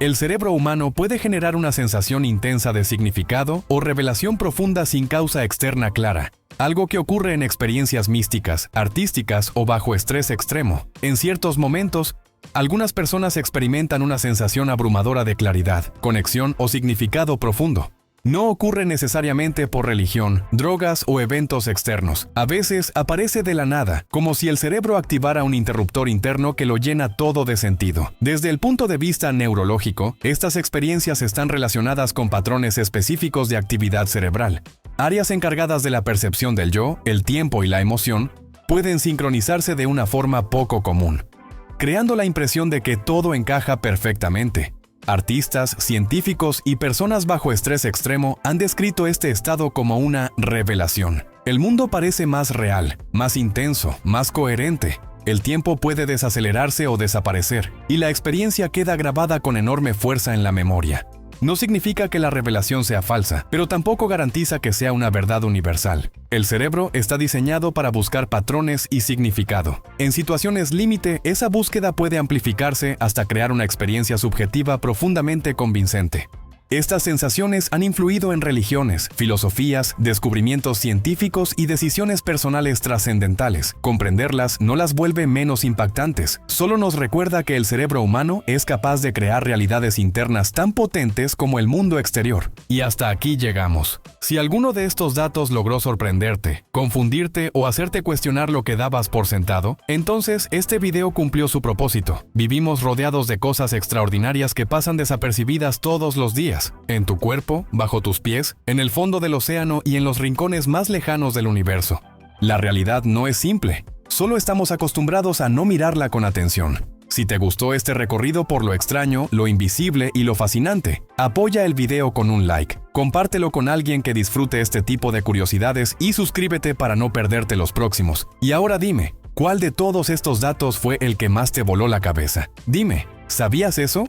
S1: El cerebro humano puede generar una sensación intensa de significado o revelación profunda sin causa externa clara, algo que ocurre en experiencias místicas, artísticas o bajo estrés extremo. En ciertos momentos, algunas personas experimentan una sensación abrumadora de claridad, conexión o significado profundo. No ocurre necesariamente por religión, drogas o eventos externos. A veces aparece de la nada, como si el cerebro activara un interruptor interno que lo llena todo de sentido. Desde el punto de vista neurológico, estas experiencias están relacionadas con patrones específicos de actividad cerebral. Áreas encargadas de la percepción del yo, el tiempo y la emoción pueden sincronizarse de una forma poco común, creando la impresión de que todo encaja perfectamente. Artistas, científicos y personas bajo estrés extremo han descrito este estado como una revelación. El mundo parece más real, más intenso, más coherente. El tiempo puede desacelerarse o desaparecer, y la experiencia queda grabada con enorme fuerza en la memoria. No significa que la revelación sea falsa, pero tampoco garantiza que sea una verdad universal. El cerebro está diseñado para buscar patrones y significado. En situaciones límite, esa búsqueda puede amplificarse hasta crear una experiencia subjetiva profundamente convincente. Estas sensaciones han influido en religiones, filosofías, descubrimientos científicos y decisiones personales trascendentales. Comprenderlas no las vuelve menos impactantes, solo nos recuerda que el cerebro humano es capaz de crear realidades internas tan potentes como el mundo exterior. Y hasta aquí llegamos. Si alguno de estos datos logró sorprenderte, confundirte o hacerte cuestionar lo que dabas por sentado, entonces este video cumplió su propósito. Vivimos rodeados de cosas extraordinarias que pasan desapercibidas todos los días. En tu cuerpo, bajo tus pies, en el fondo del océano y en los rincones más lejanos del universo. La realidad no es simple, solo estamos acostumbrados a no mirarla con atención. Si te gustó este recorrido por lo extraño, lo invisible y lo fascinante, apoya el video con un like, compártelo con alguien que disfrute este tipo de curiosidades y suscríbete para no perderte los próximos. Y ahora dime, ¿cuál de todos estos datos fue el que más te voló la cabeza? Dime, ¿sabías eso?